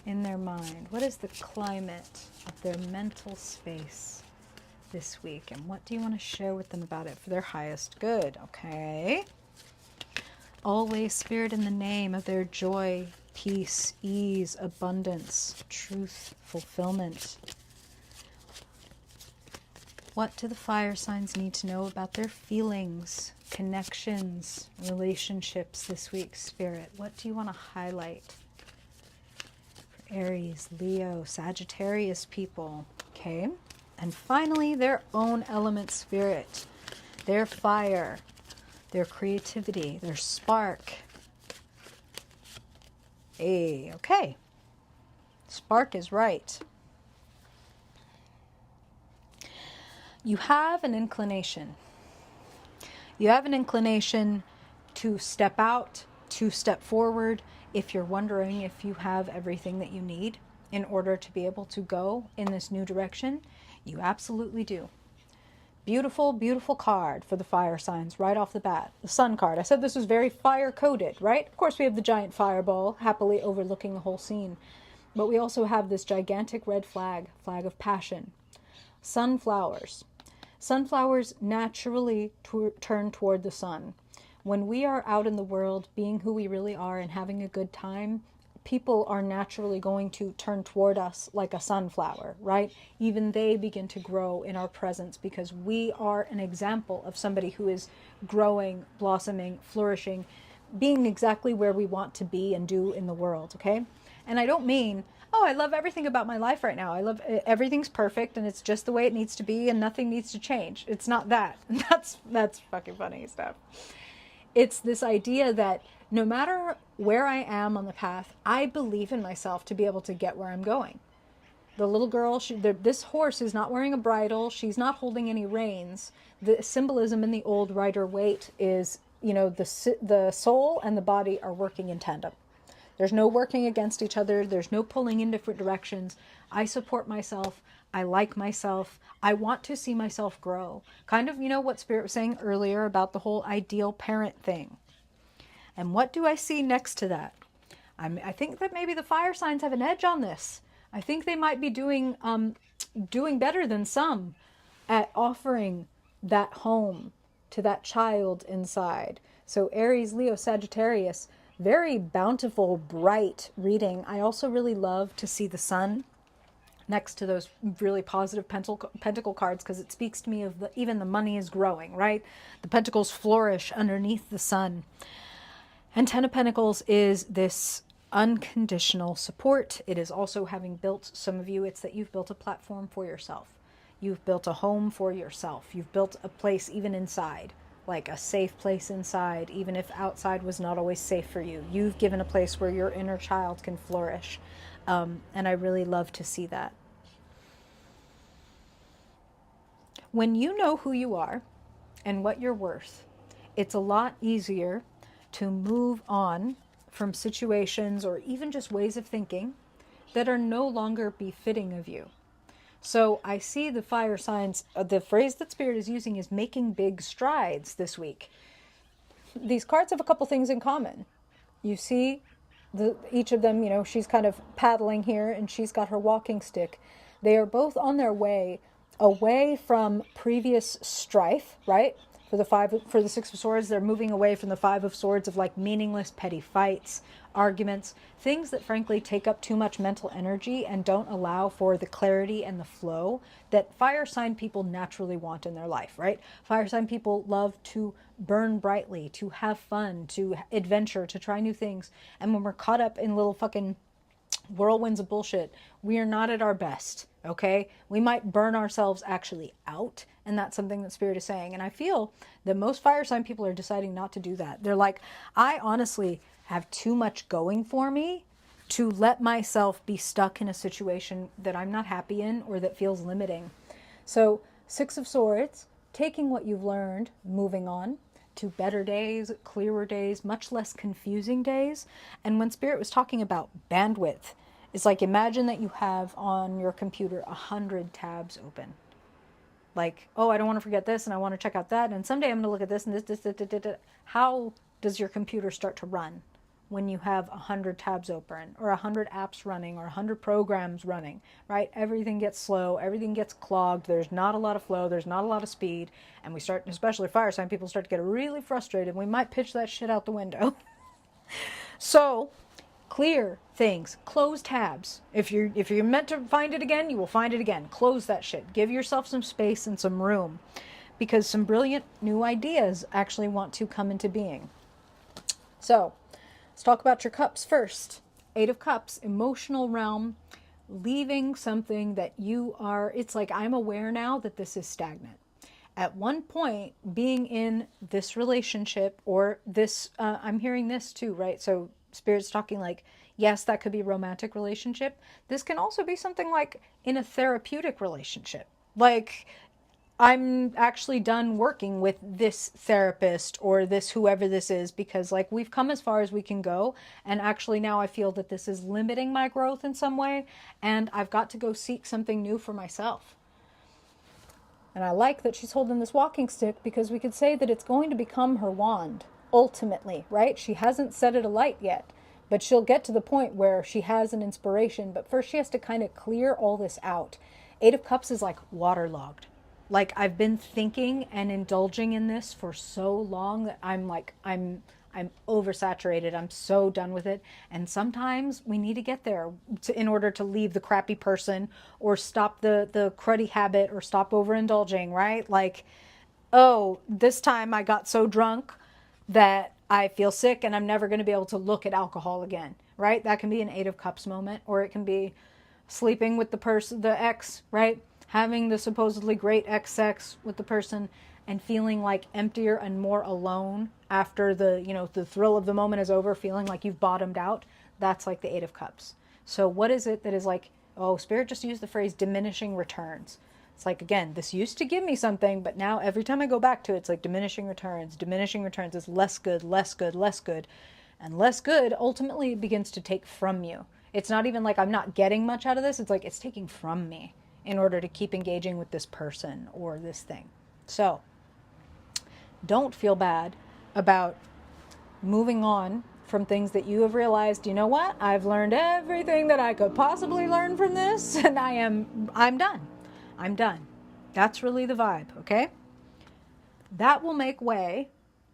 in their mind? What is the climate of their mental space this week? And what do you want to share with them about it for their highest good? Okay. Always, Spirit, in the name of their joy, peace, ease, abundance, truth, fulfillment. What do the fire signs need to know about their feelings, connections, relationships this week, Spirit? What do you want to highlight for Aries, Leo, Sagittarius people? Okay. And finally, their own element, Spirit, their fire, their creativity, their spark. Hey, okay. Spark is right. You have an inclination. You have an inclination to step out, to step forward. If you're wondering if you have everything that you need in order to be able to go in this new direction, you absolutely do. Beautiful, beautiful card for the fire signs right off the bat. The sun card. I said this was very fire coded, right? Of course, we have the giant fireball happily overlooking the whole scene. But we also have this gigantic red flag, flag of passion. Sunflowers. Sunflowers naturally turn toward the sun. When we are out in the world being who we really are and having a good time, people are naturally going to turn toward us like a sunflower, right? Even they begin to grow in our presence because we are an example of somebody who is growing, blossoming, flourishing, being exactly where we want to be and do in the world, okay? And I don't mean, oh, I love everything about my life right now. I love everything's perfect and it's just the way it needs to be and nothing needs to change. It's not that. That's fucking funny stuff. It's this idea that no matter where I am on the path, I believe in myself to be able to get where I'm going. The little girl, this horse is not wearing a bridle. She's not holding any reins. The symbolism in the old Rider-Waite is, you know, the soul and the body are working in tandem. There's no working against each other. There's no pulling in different directions. I support myself. I like myself. I want to see myself grow. Kind of, you know, what Spirit was saying earlier about the whole ideal parent thing. And what do I see next to that? I think that maybe the fire signs have an edge on this. I think they might be doing better than some at offering that home to that child inside. So Aries, Leo, Sagittarius, very bountiful, bright reading. I also really love to see the sun next to those really positive pentacle cards because it speaks to me of even the money is growing, right? The pentacles flourish underneath the sun. And Ten of Pentacles is this unconditional support. It is also having built, some of you, it's that you've built a platform for yourself. You've built a home for yourself. You've built a place even inside, like a safe place inside, even if outside was not always safe for you. You've given a place where your inner child can flourish. And I really love to see that. When you know who you are and what you're worth, it's a lot easier to move on from situations or even just ways of thinking that are no longer befitting of you. So I see the fire signs, the phrase that Spirit is using is making big strides this week. These cards have a couple things in common. You see each of them, you know, she's kind of paddling here and she's got her walking stick. They are both on their way away from previous strife, right? For the Six of Swords, they're moving away from the Five of Swords of like meaningless petty fights, arguments, things that frankly take up too much mental energy and don't allow for the clarity and the flow that fire sign people naturally want in their life, right? Fire sign people love to burn brightly, to have fun, to adventure, to try new things. And when we're caught up in little fucking whirlwinds of bullshit, we are not at our best. Okay, we might burn ourselves actually out, and that's something that Spirit is saying. And I feel that most fire sign people are deciding not to do that. They're like, I honestly have too much going for me to let myself be stuck in a situation that I'm not happy in or that feels limiting. So Six of Swords, taking what you've learned, moving on to better days, clearer days, much less confusing days. And when Spirit was talking about bandwidth, it's like, imagine that you have on your computer 100 tabs open. Like, oh, I don't want to forget this and I want to check out that. And someday I'm going to look at this and this. How does your computer start to run when you have 100 tabs open or 100 apps running or 100 programs running, right? Everything gets slow. Everything gets clogged. There's not a lot of flow. There's not a lot of speed. And we start, especially fire sign people, start to get really frustrated. We might pitch that shit out the window. So clear things, close tabs. If you're meant to find it again, you will find it again. Close that shit. Give yourself some space and some room, because some brilliant new ideas actually want to come into being. So let's talk about your cups first. Eight of Cups, emotional realm, leaving something that you are, it's like, I'm aware now that this is stagnant. At one point, being in this relationship or this, I'm hearing this too, right? So Spirit's talking like, yes, that could be a romantic relationship. This can also be something like in a therapeutic relationship. Like, I'm actually done working with this therapist or this whoever this is, because like we've come as far as we can go, and actually now I feel that this is limiting my growth in some way, and I've got to go seek something new for myself. And I like that she's holding this walking stick, because we could say that it's going to become her wand ultimately, right? She hasn't set it alight yet, but she'll get to the point where she has an inspiration. But first she has to kind of clear all this out. Eight of Cups is like waterlogged. Like, I've been thinking and indulging in this for so long that I'm oversaturated. I'm so done with it. And sometimes we need to get there in order to leave the crappy person or stop the cruddy habit or stop overindulging, right? Like, oh, this time I got so drunk that I feel sick and I'm never going to be able to look at alcohol again, right? That can be an Eight of Cups moment, or it can be sleeping with the ex, right? Having the supposedly great ex sex with the person and feeling like emptier and more alone after the thrill of the moment is over, feeling like you've bottomed out. That's like the Eight of Cups. So what is it that is like, oh, Spirit just used the phrase diminishing returns. It's like, again, this used to give me something, but now every time I go back to it, it's like diminishing returns. Diminishing returns is less good, less good, less good. And less good ultimately begins to take from you. It's not even like I'm not getting much out of this. It's like it's taking from me in order to keep engaging with this person or this thing. So don't feel bad about moving on from things that you have realized, you know what? I've learned everything that I could possibly learn from this, and I'm done. I'm done. That's really the vibe, okay? That will make way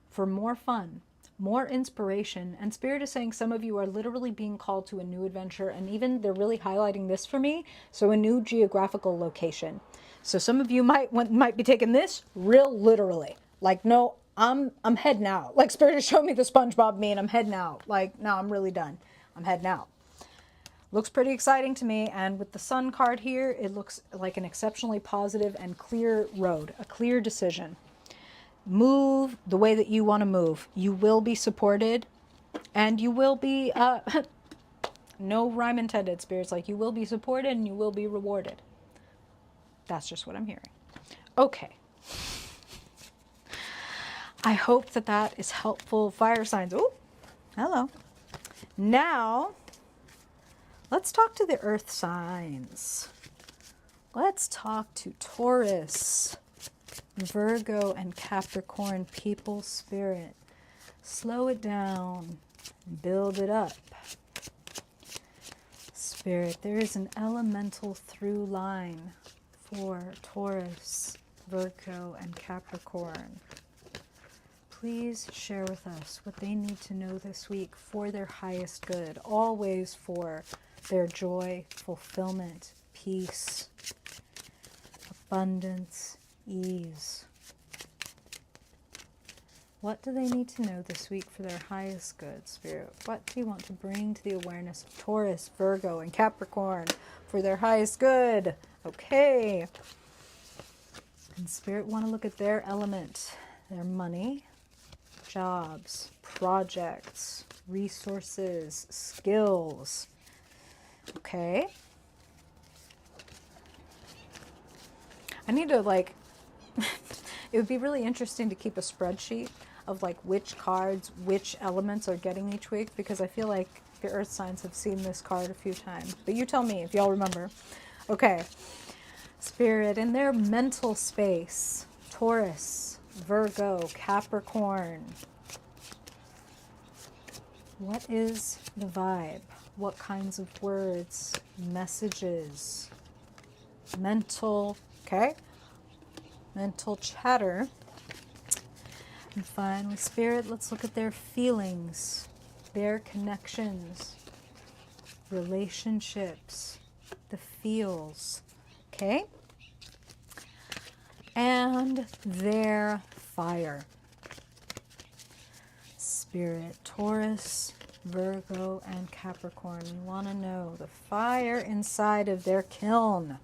for more fun, more inspiration. And Spirit is saying some of you are literally being called to a new adventure, and even they're really highlighting this for me. So a new geographical location. So some of you might be taking this real literally. Like, no, I'm heading out. Like Spirit is showing me the SpongeBob meme. I'm heading out. Like, no, I'm really done. I'm heading out. Looks pretty exciting to me. And with the Sun card here, it looks like an exceptionally positive and clear road, a clear decision. Move the way that you want to move. You will be supported and you will be, no rhyme intended, Spirits. Like, you will be supported and you will be rewarded. That's just what I'm hearing. Okay. I hope that that is helpful, fire signs. Oh, hello. Now, let's talk to the earth signs. Let's talk to Taurus, Virgo, and Capricorn people spirit. Slow it down, build it up. Spirit, there is an elemental through line for Taurus, Virgo, and Capricorn. Please share with us what they need to know this week for their highest good, always for their joy, fulfillment, peace, abundance, ease. What do they need to know this week for their highest good, Spirit? What do you want to bring to the awareness of Taurus, Virgo, and Capricorn for their highest good? Okay. And Spirit want to look at their element, their money, jobs, projects, resources, skills. Okay. I need to it would be really interesting to keep a spreadsheet of which cards, which elements are getting each week, because I feel like the earth signs have seen this card a few times. But you tell me if y'all remember. Okay. Spirit, in their mental space, Taurus, Virgo, Capricorn. What is the vibe? What kinds of words, messages, mental, okay? Mental chatter. And finally, Spirit, let's look at their feelings, their connections, relationships, the feels, okay? And their fire. Spirit, Taurus, Virgo, and Capricorn. You want to know the fire inside of their kiln.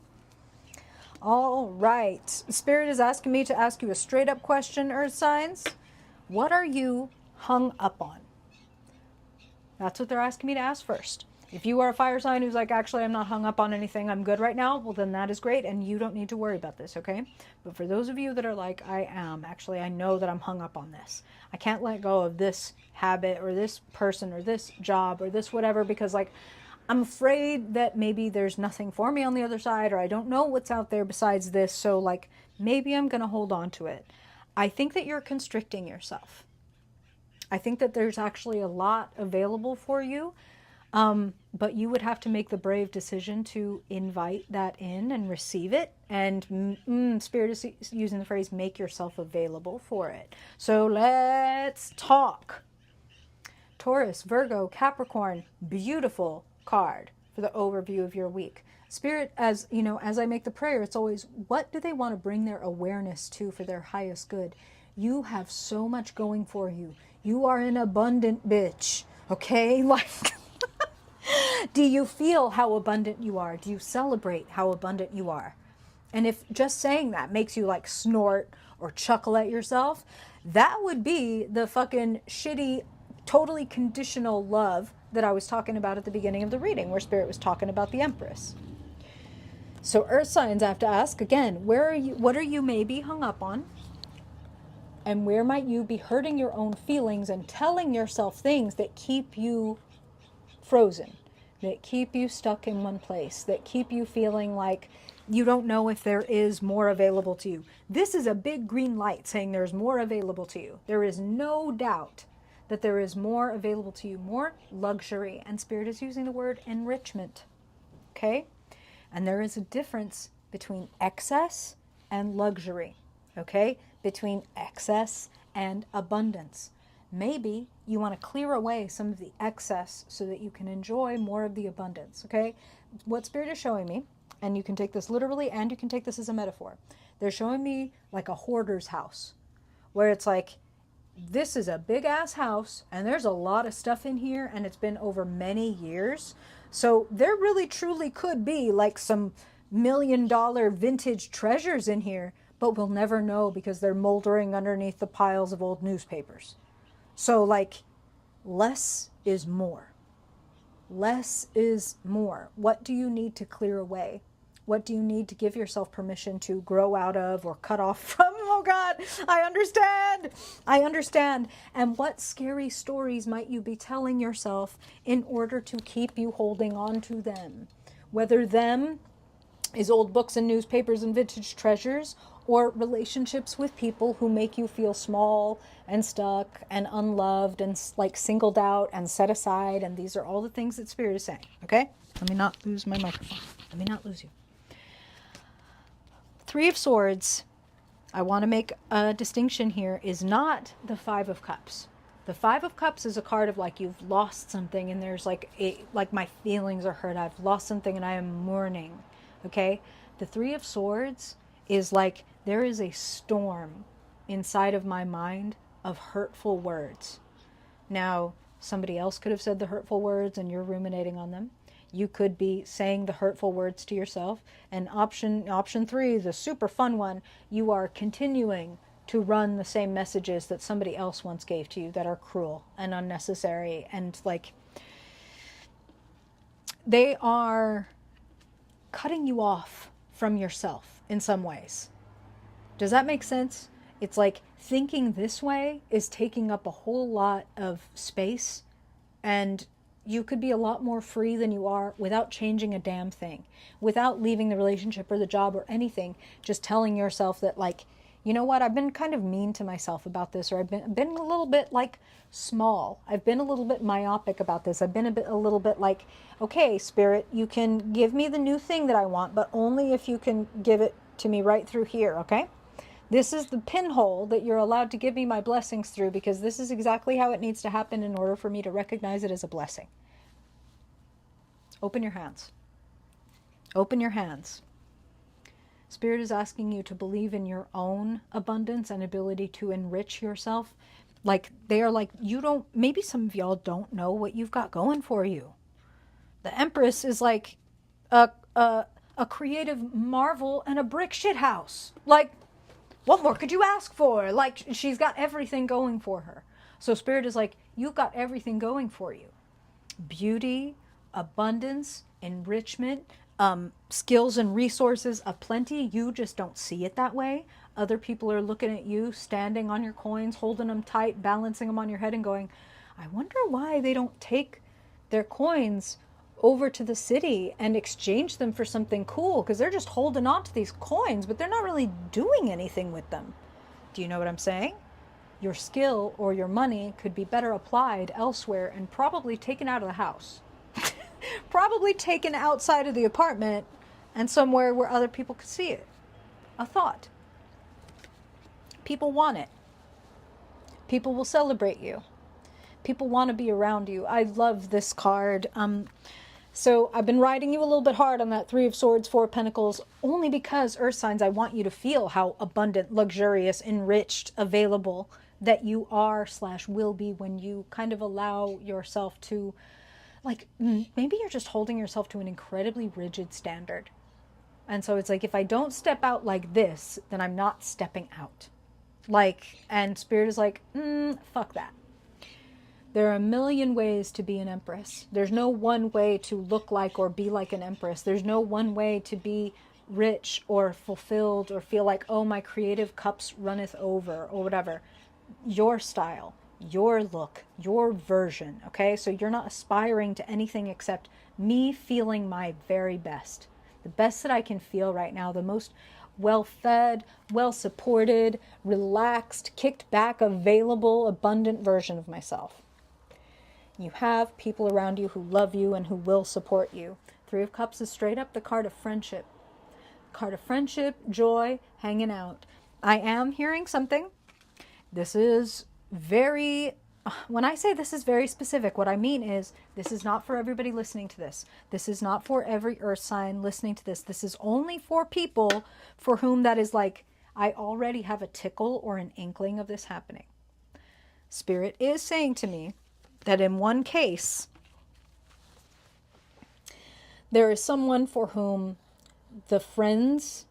All right. Spirit is asking me to ask you a straight up question, earth signs. What are you hung up on? That's what they're asking me to ask first. If you are a fire sign who's like, actually, I'm not hung up on anything, I'm good right now, well, then that is great, and you don't need to worry about this, okay? But for those of you that are like, I am, actually, I know that I'm hung up on this. I can't let go of this habit or this person or this job or this whatever, because I'm afraid that maybe there's nothing for me on the other side, or I don't know what's out there besides this, so maybe I'm going to hold on to it. I think that you're constricting yourself. I think that there's actually a lot available for you, but you would have to make the brave decision to invite that in and receive it, and Spirit is using the phrase, make yourself available for it. So let's talk. Taurus, Virgo, Capricorn, beautiful card for the overview of your week. Spirit, as you know, as I make the prayer, it's always, what do they want to bring their awareness to for their highest good? You have so much going for you. You are an abundant bitch, okay? Do you feel how abundant you are? Do you celebrate how abundant you are? And if just saying that makes you snort or chuckle at yourself, that would be the fucking shitty, totally conditional love that I was talking about at the beginning of the reading, where Spirit was talking about the Empress. So earth signs, I have to ask again, what are you maybe hung up on? And where might you be hurting your own feelings and telling yourself things that keep you frozen, that keep you stuck in one place, that keep you feeling like you don't know if there is more available to you? This is a big green light saying there's more available to you. There is no doubt that there is more available to you, more luxury, and Spirit is using the word enrichment, okay? And there is a difference between excess and luxury, okay? Between excess and abundance. Maybe you want to clear away some of the excess so that you can enjoy more of the abundance, okay? What Spirit is showing me, and you can take this literally and you can take this as a metaphor, they're showing me like a hoarder's house, where it's this is a big ass house and there's a lot of stuff in here and it's been over many years. So there really truly could be like some $1 million vintage treasures in here, but we'll never know because they're moldering underneath the piles of old newspapers. So like less is more. Less is more. What do you need to clear away? What do you need to give yourself permission to grow out of or cut off from? Oh God, I understand. I understand. And what scary stories might you be telling yourself in order to keep you holding on to them? Whether them is old books and newspapers and vintage treasures, or relationships with people who make you feel small and stuck and unloved and like singled out and set aside. And these are all the things that Spirit is saying. Okay? Let me not lose my microphone. Let me not lose you. Three of Swords, I want to make a distinction here, is not the Five of Cups. The Five of Cups is a card of like you've lost something and there's like my feelings are hurt. I've lost something and I am mourning. Okay? The Three of Swords is like there is a storm inside of my mind of hurtful words. Now, somebody else could have said the hurtful words and you're ruminating on them. You could be saying the hurtful words to yourself. And option three, the super fun one, you are continuing to run the same messages that somebody else once gave to you that are cruel and unnecessary. And like, they are cutting you off from yourself in some ways. Does that make sense? It's like thinking this way is taking up a whole lot of space, and you could be a lot more free than you are without changing a damn thing, without leaving the relationship or the job or anything, just telling yourself that like, you know what, I've been kind of mean to myself about this, or I've been a little bit like small. I've been a little bit myopic about this. I've been a little bit like, okay, Spirit, you can give me the new thing that I want, but only if you can give it to me right through here, okay? This is the pinhole that you're allowed to give me my blessings through, because this is exactly how it needs to happen in order for me to recognize it as a blessing. Open your hands. Open your hands. Spirit is asking you to believe in your own abundance and ability to enrich yourself. Like, they are like, you don't, maybe some of y'all don't know what you've got going for you. The Empress is like a creative marvel and a brick shit house. Like, what more could you ask for? Like, she's got everything going for her. So Spirit is like, you've got everything going for you. Beauty, abundance, enrichment, skills and resources aplenty. You just don't see it that way. Other people are looking at you, standing on your coins, holding them tight, balancing them on your head and going, I wonder why they don't take their coins over to the city and exchange them for something cool, because they're just holding on to these coins, but they're not really doing anything with them. Do you know what I'm saying? Your skill or your money could be better applied elsewhere and probably taken out of the house. Probably taken outside of the apartment and somewhere where other people could see it. A thought. People want it. People will celebrate you. People want to be around you. I love this card. So I've been riding you a little bit hard on that Three of Swords, Four of Pentacles, only because, Earth signs, I want you to feel how abundant, luxurious, enriched, available that you are / will be when you kind of allow yourself to, like, maybe you're just holding yourself to an incredibly rigid standard. And so it's like, if I don't step out like this, then I'm not stepping out. Like, and Spirit is like, fuck that. There are a million ways to be an empress. There's no one way to look like or be like an empress. There's no one way to be rich or fulfilled or feel like, oh, my creative cups runneth over or whatever. Your style, your look, your version, okay? So you're not aspiring to anything except me feeling my very best. The best that I can feel right now, the most well-fed, well-supported, relaxed, kicked back, available, abundant version of myself. You have people around you who love you and who will support you. Three of Cups is straight up the card of friendship. Card of friendship, joy, hanging out. I am hearing something. This is very, when I say this is very specific, what I mean is this is not for everybody listening to this. This is not for every earth sign listening to this. This is only for people for whom that is like, I already have a tickle or an inkling of this happening. Spirit is saying to me that in one case, there is someone for whom the friends,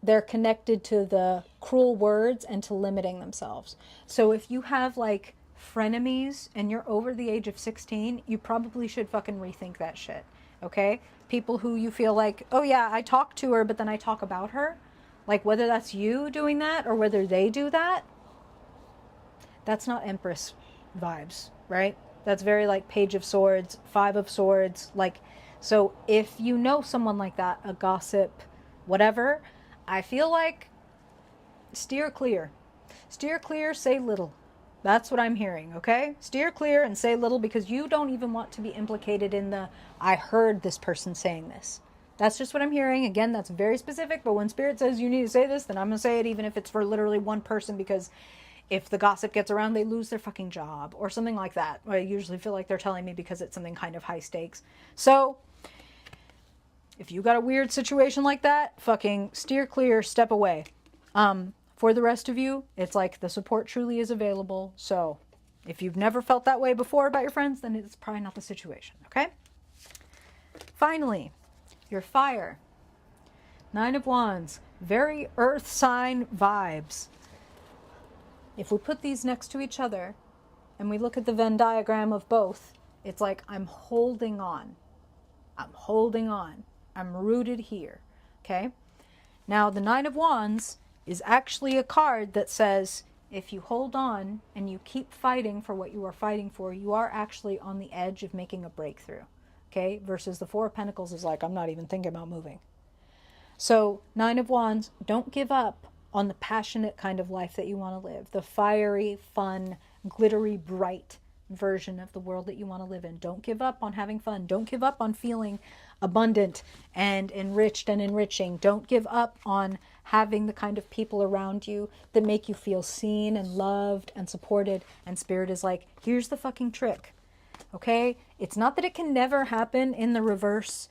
they're connected to the cruel words and to limiting themselves. So if you have like frenemies and you're over the age of 16, you probably should fucking rethink that shit. Okay? People who you feel like, oh yeah, I talk to her, but then I talk about her. Like whether that's you doing that or whether they do that, that's not Empress vibes, right? That's very like Page of Swords, Five of Swords. Like, so if you know someone like that, a gossip, whatever, I feel like steer clear. Steer clear, say little. That's what I'm hearing, okay? Steer clear and say little because you don't even want to be implicated in the, I heard this person saying this. That's just what I'm hearing. Again, that's very specific, but when Spirit says you need to say this, then I'm going to say it even if it's for literally one person, because if the gossip gets around, they lose their fucking job or something like that. I usually feel like they're telling me because it's something kind of high stakes. So if you got a weird situation like that, fucking steer clear, step away. For the rest of you, it's like the support truly is available. So if you've never felt that way before about your friends, then it's probably not the situation, okay? Finally, your fire. 9 of Wands, very earth sign vibes. If we put these next to each other and we look at the Venn diagram of both, it's like I'm holding on. I'm holding on. I'm rooted here, okay? Now, the 9 of Wands is actually a card that says if you hold on and you keep fighting for what you are fighting for, you are actually on the edge of making a breakthrough, okay? Versus the 4 of Pentacles is like, I'm not even thinking about moving. So 9 of Wands, don't give up on the passionate kind of life that you want to live, the fiery, fun, glittery, bright version of the world that you want to live in. Don't give up on having fun. Don't give up on feeling abundant and enriched and enriching. Don't give up on having the kind of people around you that make you feel seen and loved and supported. And Spirit is like, here's the fucking trick. Okay? It's not that it can never happen in the reverse,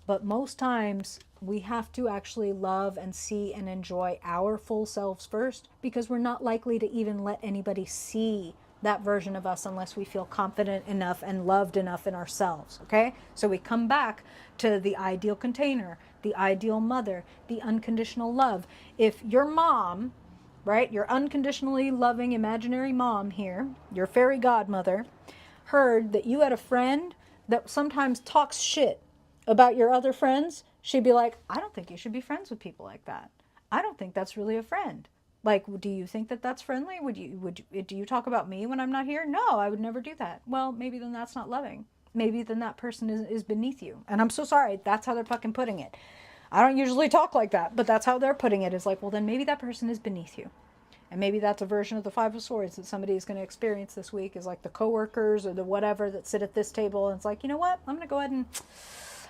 but most times we have to actually love and see and enjoy our full selves first, because we're not likely to even let anybody see that version of us unless we feel confident enough and loved enough in ourselves, okay? So we come back to the ideal container, the ideal mother, the unconditional love. If your mom, right, your unconditionally loving imaginary mom here, your fairy godmother, heard that you had a friend that sometimes talks shit about your other friends, she'd be like, I don't think you should be friends with people like that. I don't think that's really a friend. Like, do you think that that's friendly? Do you talk about me when I'm not here? No, I would never do that. Well, maybe then that's not loving. Maybe then that person is beneath you. And I'm so sorry. That's how they're fucking putting it. I don't usually talk like that, but that's how they're putting it. Is like, well, then maybe that person is beneath you. And maybe that's a version of the 5 of Swords that somebody is going to experience this week, is like the coworkers or the whatever that sit at this table. And it's like, you know what? I'm going to go ahead and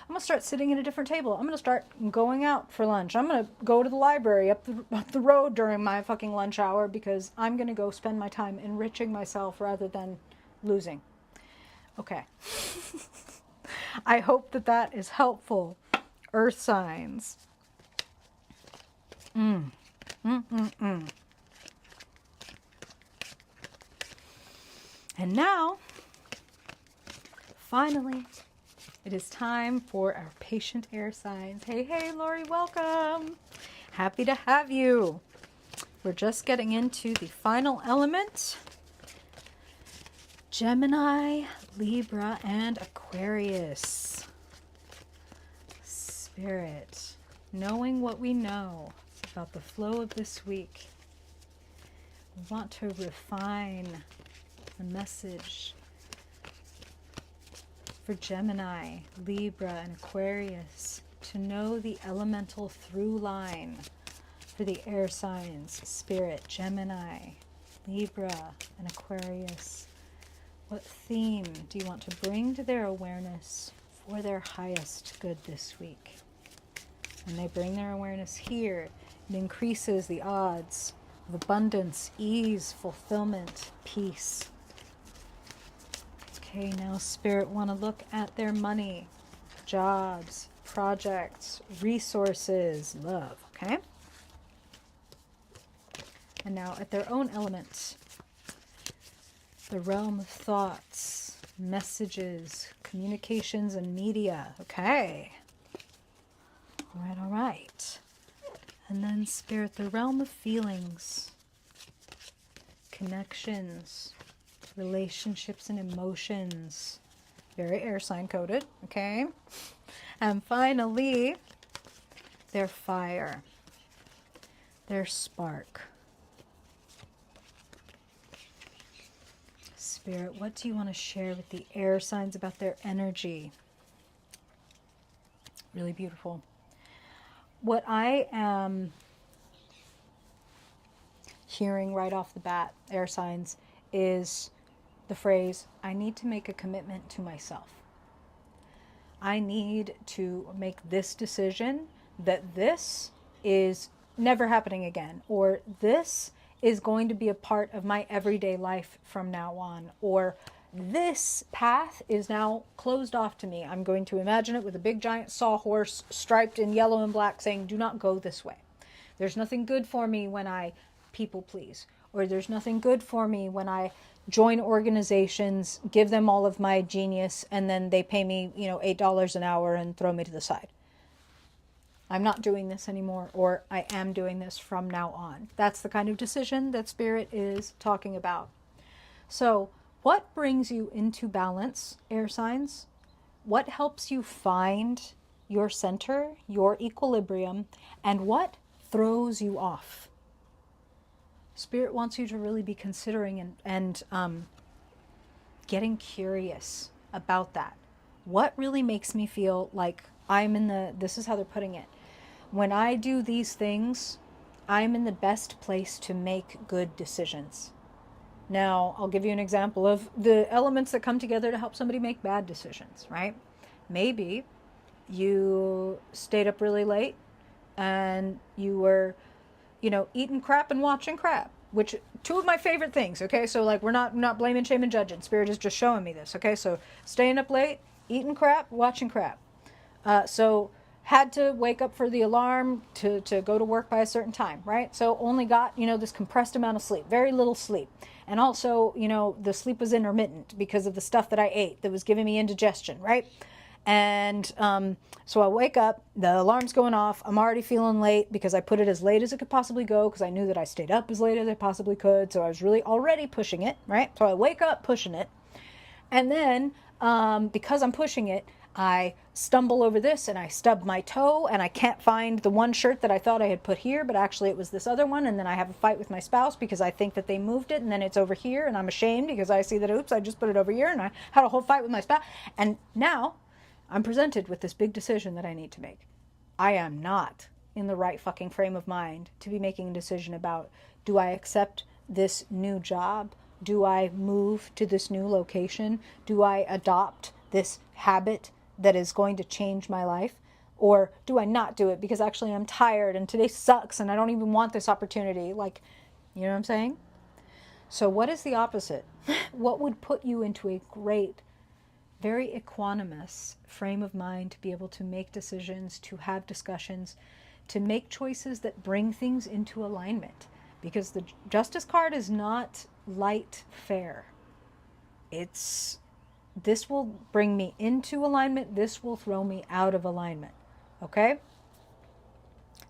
I'm going to start sitting at a different table. I'm going to start going out for lunch. I'm going to go to the library up the road during my fucking lunch hour, because I'm going to go spend my time enriching myself rather than losing. Okay. I hope that that is helpful. Earth signs. And now, finally, it is time for our patient air signs. Hey, hey, Lori, welcome. Happy to have you. We're just getting into the final element. Gemini, Libra, and Aquarius. Spirit, knowing what we know about the flow of this week, we want to refine the message for Gemini, Libra, and Aquarius to know the elemental through line for the air signs, Spirit, Gemini, Libra, and Aquarius. What theme do you want to bring to their awareness for their highest good this week? When they bring their awareness here, it increases the odds of abundance, ease, fulfillment, peace. Okay, now Spirit want to look at their money, jobs, projects, resources, love, okay? And now at their own elements. the realm of thoughts, messages, communications, and media. Okay. All right. And then Spirit, the realm of feelings, connections, relationships, and emotions. Very air sign coded. Okay. And finally, their fire, their spark. Spirit, what do you want to share with the air signs about their energy? Really beautiful. What I am hearing right off the bat, air signs, is the phrase, I need to make a commitment to myself. I need to make this decision that this is never happening again, or this is going to be a part of my everyday life from now on, or this path is now closed off to me. I'm going to imagine it with a big giant sawhorse striped in yellow and black saying, do not go this way. There's nothing good for me when I people please, or there's nothing good for me when I join organizations, give them all of my genius, and then they pay me, $8 an hour and throw me to the side. I'm not doing this anymore, or I am doing this from now on. That's the kind of decision that Spirit is talking about. So, what brings you into balance, air signs? What helps you find your center, your equilibrium, and what throws you off? Spirit wants you to really be considering and getting curious about that. What really makes me feel like I'm in this is how they're putting it. When I do these things, I'm in the best place to make good decisions. Now, I'll give you an example of the elements that come together to help somebody make bad decisions, right? Maybe you stayed up really late and you were, eating crap and watching crap, which two of my favorite things, okay? So like we're not blaming, shaming, judging. Spirit is just showing me this, okay? So staying up late, eating crap, watching crap. So had to wake up for the alarm to go to work by a certain time, right? So only got, this compressed amount of sleep, very little sleep. And also, the sleep was intermittent because of the stuff that I ate that was giving me indigestion, right? And so I wake up, the alarm's going off, I'm already feeling late because I put it as late as it could possibly go because I knew that I stayed up as late as I possibly could. So I was really already pushing it, right? So I wake up pushing it. And then because I'm pushing it, I stumble over this and I stub my toe and I can't find the one shirt that I thought I had put here, but actually it was this other one. And then I have a fight with my spouse because I think that they moved it and then it's over here and I'm ashamed because I see that, oops, I just put it over here, and I had a whole fight with my spouse. And now I'm presented with this big decision that I need to make. I am not in the right fucking frame of mind to be making a decision about, do I accept this new job? Do I move to this new location? Do I adopt this habit that is going to change my life? Or do I not do it because actually I'm tired and today sucks and I don't even want this opportunity? Like, you know what I'm saying? So what is the opposite? What would put you into a great, very equanimous frame of mind to be able to make decisions, to have discussions, to make choices that bring things into alignment? Because the Justice card is not light fare. This will bring me into alignment. This will throw me out of alignment. Okay?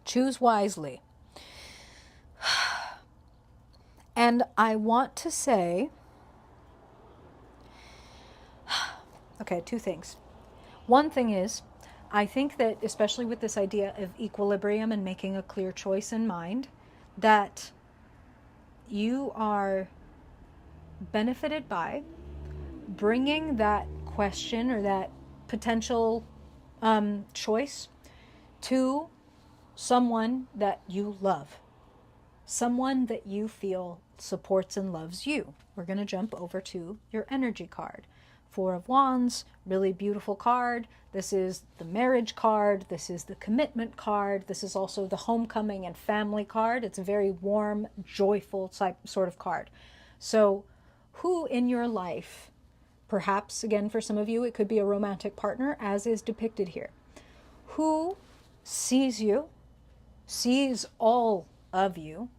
Choose wisely. And I want to say, okay, two things. One thing is, I think that especially with this idea of equilibrium and making a clear choice in mind, that you are benefited by bringing that question or that potential choice to someone that you love, someone that you feel supports and loves you. We're going to jump over to your energy card. Four of Wands, really beautiful card. This is the marriage card. This is the commitment card. This is also the homecoming and family card. It's a very warm, joyful type sort of card. So who in your life, perhaps again for some of you, it could be a romantic partner as is depicted here, who sees you, sees all of you,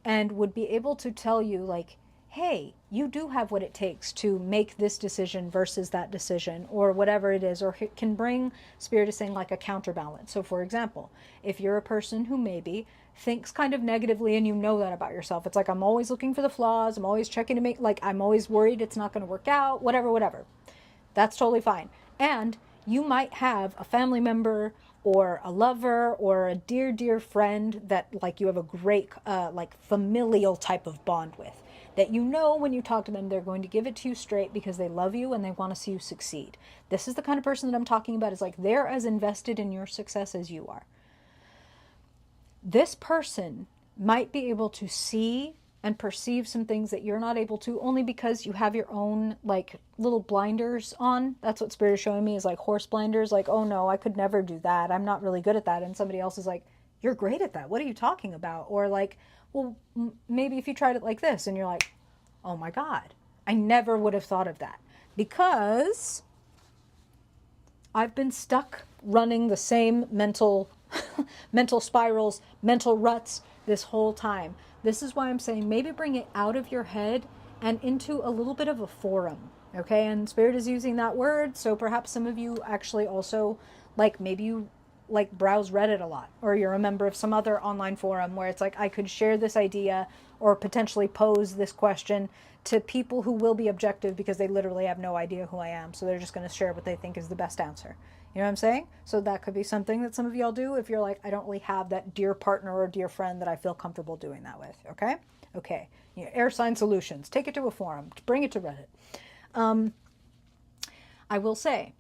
and would be able to tell you like, hey, you do have what it takes to make this decision versus that decision, or whatever it is, or it can bring, Spirit is saying, like a counterbalance. So for example, if you're a person who maybe thinks kind of negatively and you know that about yourself, it's like, I'm always looking for the flaws, I'm always checking to make, like, I'm always worried it's not going to work out, whatever, that's totally fine. And you might have a family member or a lover or a dear friend that, like, you have a great like familial type of bond with, that you know when you talk to them they're going to give it to you straight because they love you and they want to see you succeed. This is the kind of person that I'm talking about, is like, they're as invested in your success as you are. This person might be able to see and perceive some things that you're not able to, only because you have your own, like, little blinders on. That's what Spirit is showing me, is like horse blinders, like, oh no, I could never do that, I'm not really good at that. And somebody else is like, you're great at that, what are you talking about? Or like, well, maybe if you tried it like this, and you're like, oh my God, I never would have thought of that, because I've been stuck running the same mental mental spirals, mental ruts this whole time. This is why I'm saying, maybe bring it out of your head and into a little bit of a forum. Okay, and Spirit is using that word, so perhaps some of you actually also, like, maybe you like browse Reddit a lot, or you're a member of some other online forum where it's like, I could share this idea or potentially pose this question to people who will be objective because they literally have no idea who I am, so they're just going to share what they think is the best answer. You know what I'm saying? So that could be something that some of y'all do if you're like, I don't really have that dear partner or dear friend that I feel comfortable doing that with. Okay? Okay. You know, air sign solutions. Take it to a forum. Bring it to Reddit. I will say,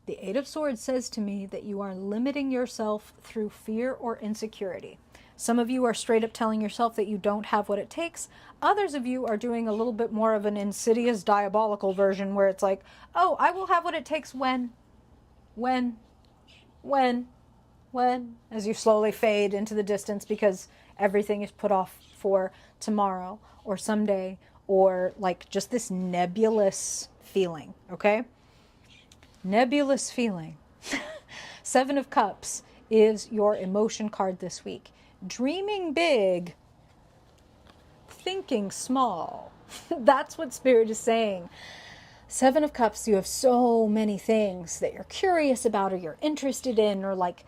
the Eight of Swords says to me that you are limiting yourself through fear or insecurity. Some of you are straight up telling yourself that you don't have what it takes. Others of you are doing a little bit more of an insidious, diabolical version where it's like, oh, I will have what it takes when, as you slowly fade into the distance because everything is put off for tomorrow or someday, or like just this nebulous feeling, okay? Nebulous feeling. Seven of Cups is your emotion card this week. Dreaming big, thinking small. That's what Spirit is saying. Seven of Cups, you have so many things that you're curious about or you're interested in, or like,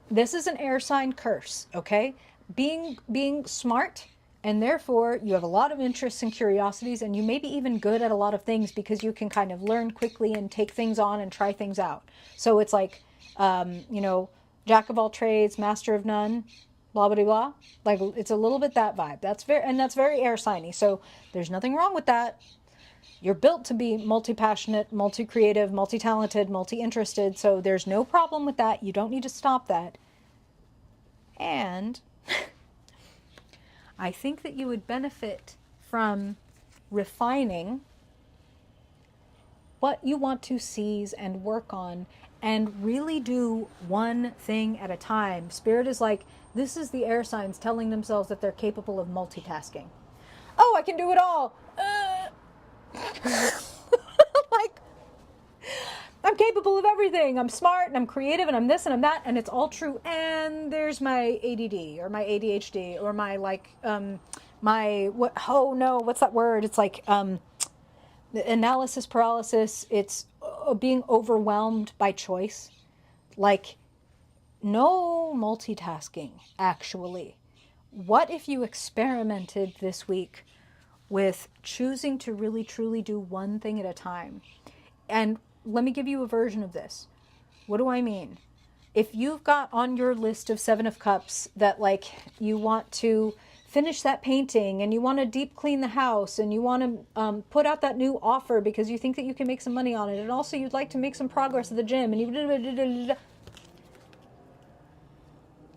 this is an air sign curse, okay? Being smart, and therefore you have a lot of interests and curiosities, and you may be even good at a lot of things because you can kind of learn quickly and take things on and try things out. So it's like, you know, jack of all trades, master of none, blah, blah, blah. Like, it's a little bit that vibe. That's very air signy. So there's nothing wrong with that. You're built to be multi-passionate, multi-creative, multi-talented, multi-interested, so there's no problem with that. You don't need to stop that. And I think that you would benefit from refining what you want to seize and work on, and really do one thing at a time. Spirit is like, this is the air signs telling themselves that they're capable of multitasking. Oh, I can do it all. Like, I'm capable of everything. I'm smart and I'm creative and I'm this and I'm that, and it's all true. And there's my ADD or my ADHD or my like my what? Oh no, what's that word? It's like analysis paralysis. It's being overwhelmed by choice. Like, no multitasking. Actually, what if you experimented this week with choosing to really truly do one thing at a time? And let me give you a version of this. What do I mean? If you've got on your list of Seven of Cups that, like, you want to finish that painting and you want to deep clean the house and you want to put out that new offer because you think that you can make some money on it, and also you'd like to make some progress at the gym, and you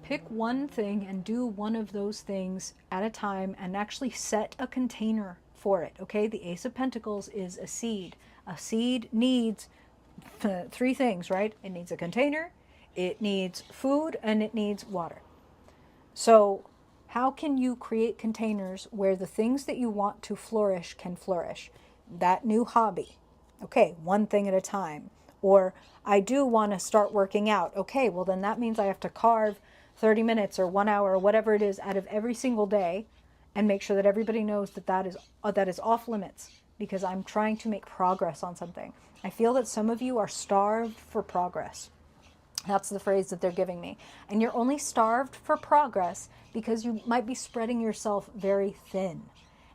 pick one thing and do one of those things at a time, and actually set a container for it, okay? The Ace of Pentacles is a seed. A seed needs three things, right? It needs a container, it needs food, and it needs water. So how can you create containers where the things that you want to flourish can flourish? That new hobby, okay, one thing at a time. Or I do want to start working out. Okay, well then that means I have to carve 30 minutes or 1 hour or whatever it is out of every single day and make sure that everybody knows that that is off limits, because I'm trying to make progress on something. I feel that some of you are starved for progress. That's the phrase that they're giving me. And you're only starved for progress because you might be spreading yourself very thin.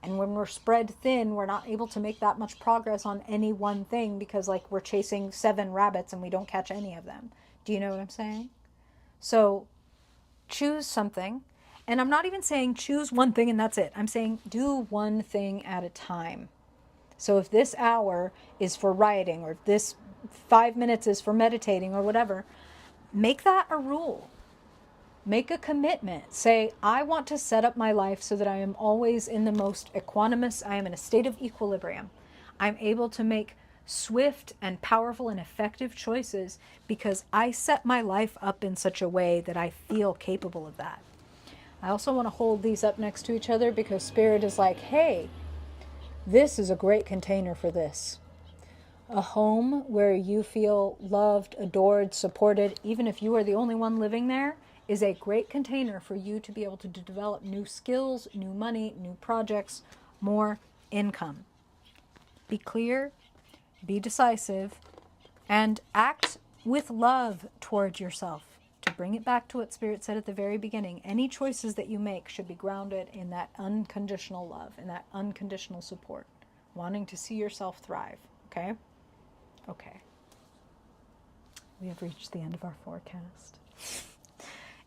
And when we're spread thin, we're not able to make that much progress on any one thing, because like we're chasing 7 rabbits and we don't catch any of them. Do you know what I'm saying? So choose something. And I'm not even saying choose one thing and that's it. I'm saying do one thing at a time. So if this hour is for writing, or if this 5 minutes is for meditating or whatever, make that a rule. Make a commitment. Say, I want to set up my life so that I am always in the most equanimous, I am in a state of equilibrium. I'm able to make swift and powerful and effective choices because I set my life up in such a way that I feel capable of that. I also want to hold these up next to each other because Spirit is like, hey, this is a great container for this. A home where you feel loved, adored, supported, even if you are the only one living there, is a great container for you to be able to develop new skills, new money, new projects, more income. Be clear, be decisive, and act with love towards yourself. To bring it back to what Spirit said at the very beginning, any choices that you make should be grounded in that unconditional love, in that unconditional support, wanting to see yourself thrive, okay? Okay. We have reached the end of our forecast.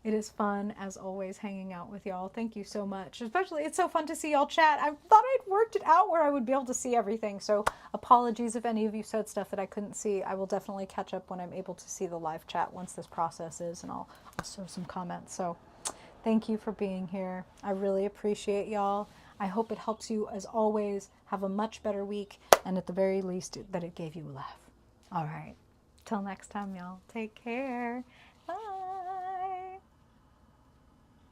It is fun, as always, hanging out with y'all. Thank you so much. Especially, it's so fun to see y'all chat. I thought I'd worked it out where I would be able to see everything. So apologies if any of you said stuff that I couldn't see. I will definitely catch up when I'm able to see the live chat once this process is, and I'll show some comments. So thank you for being here. I really appreciate y'all. I hope it helps you, as always, have a much better week, and at the very least, that it gave you a laugh. All right. Till next time, y'all. Take care.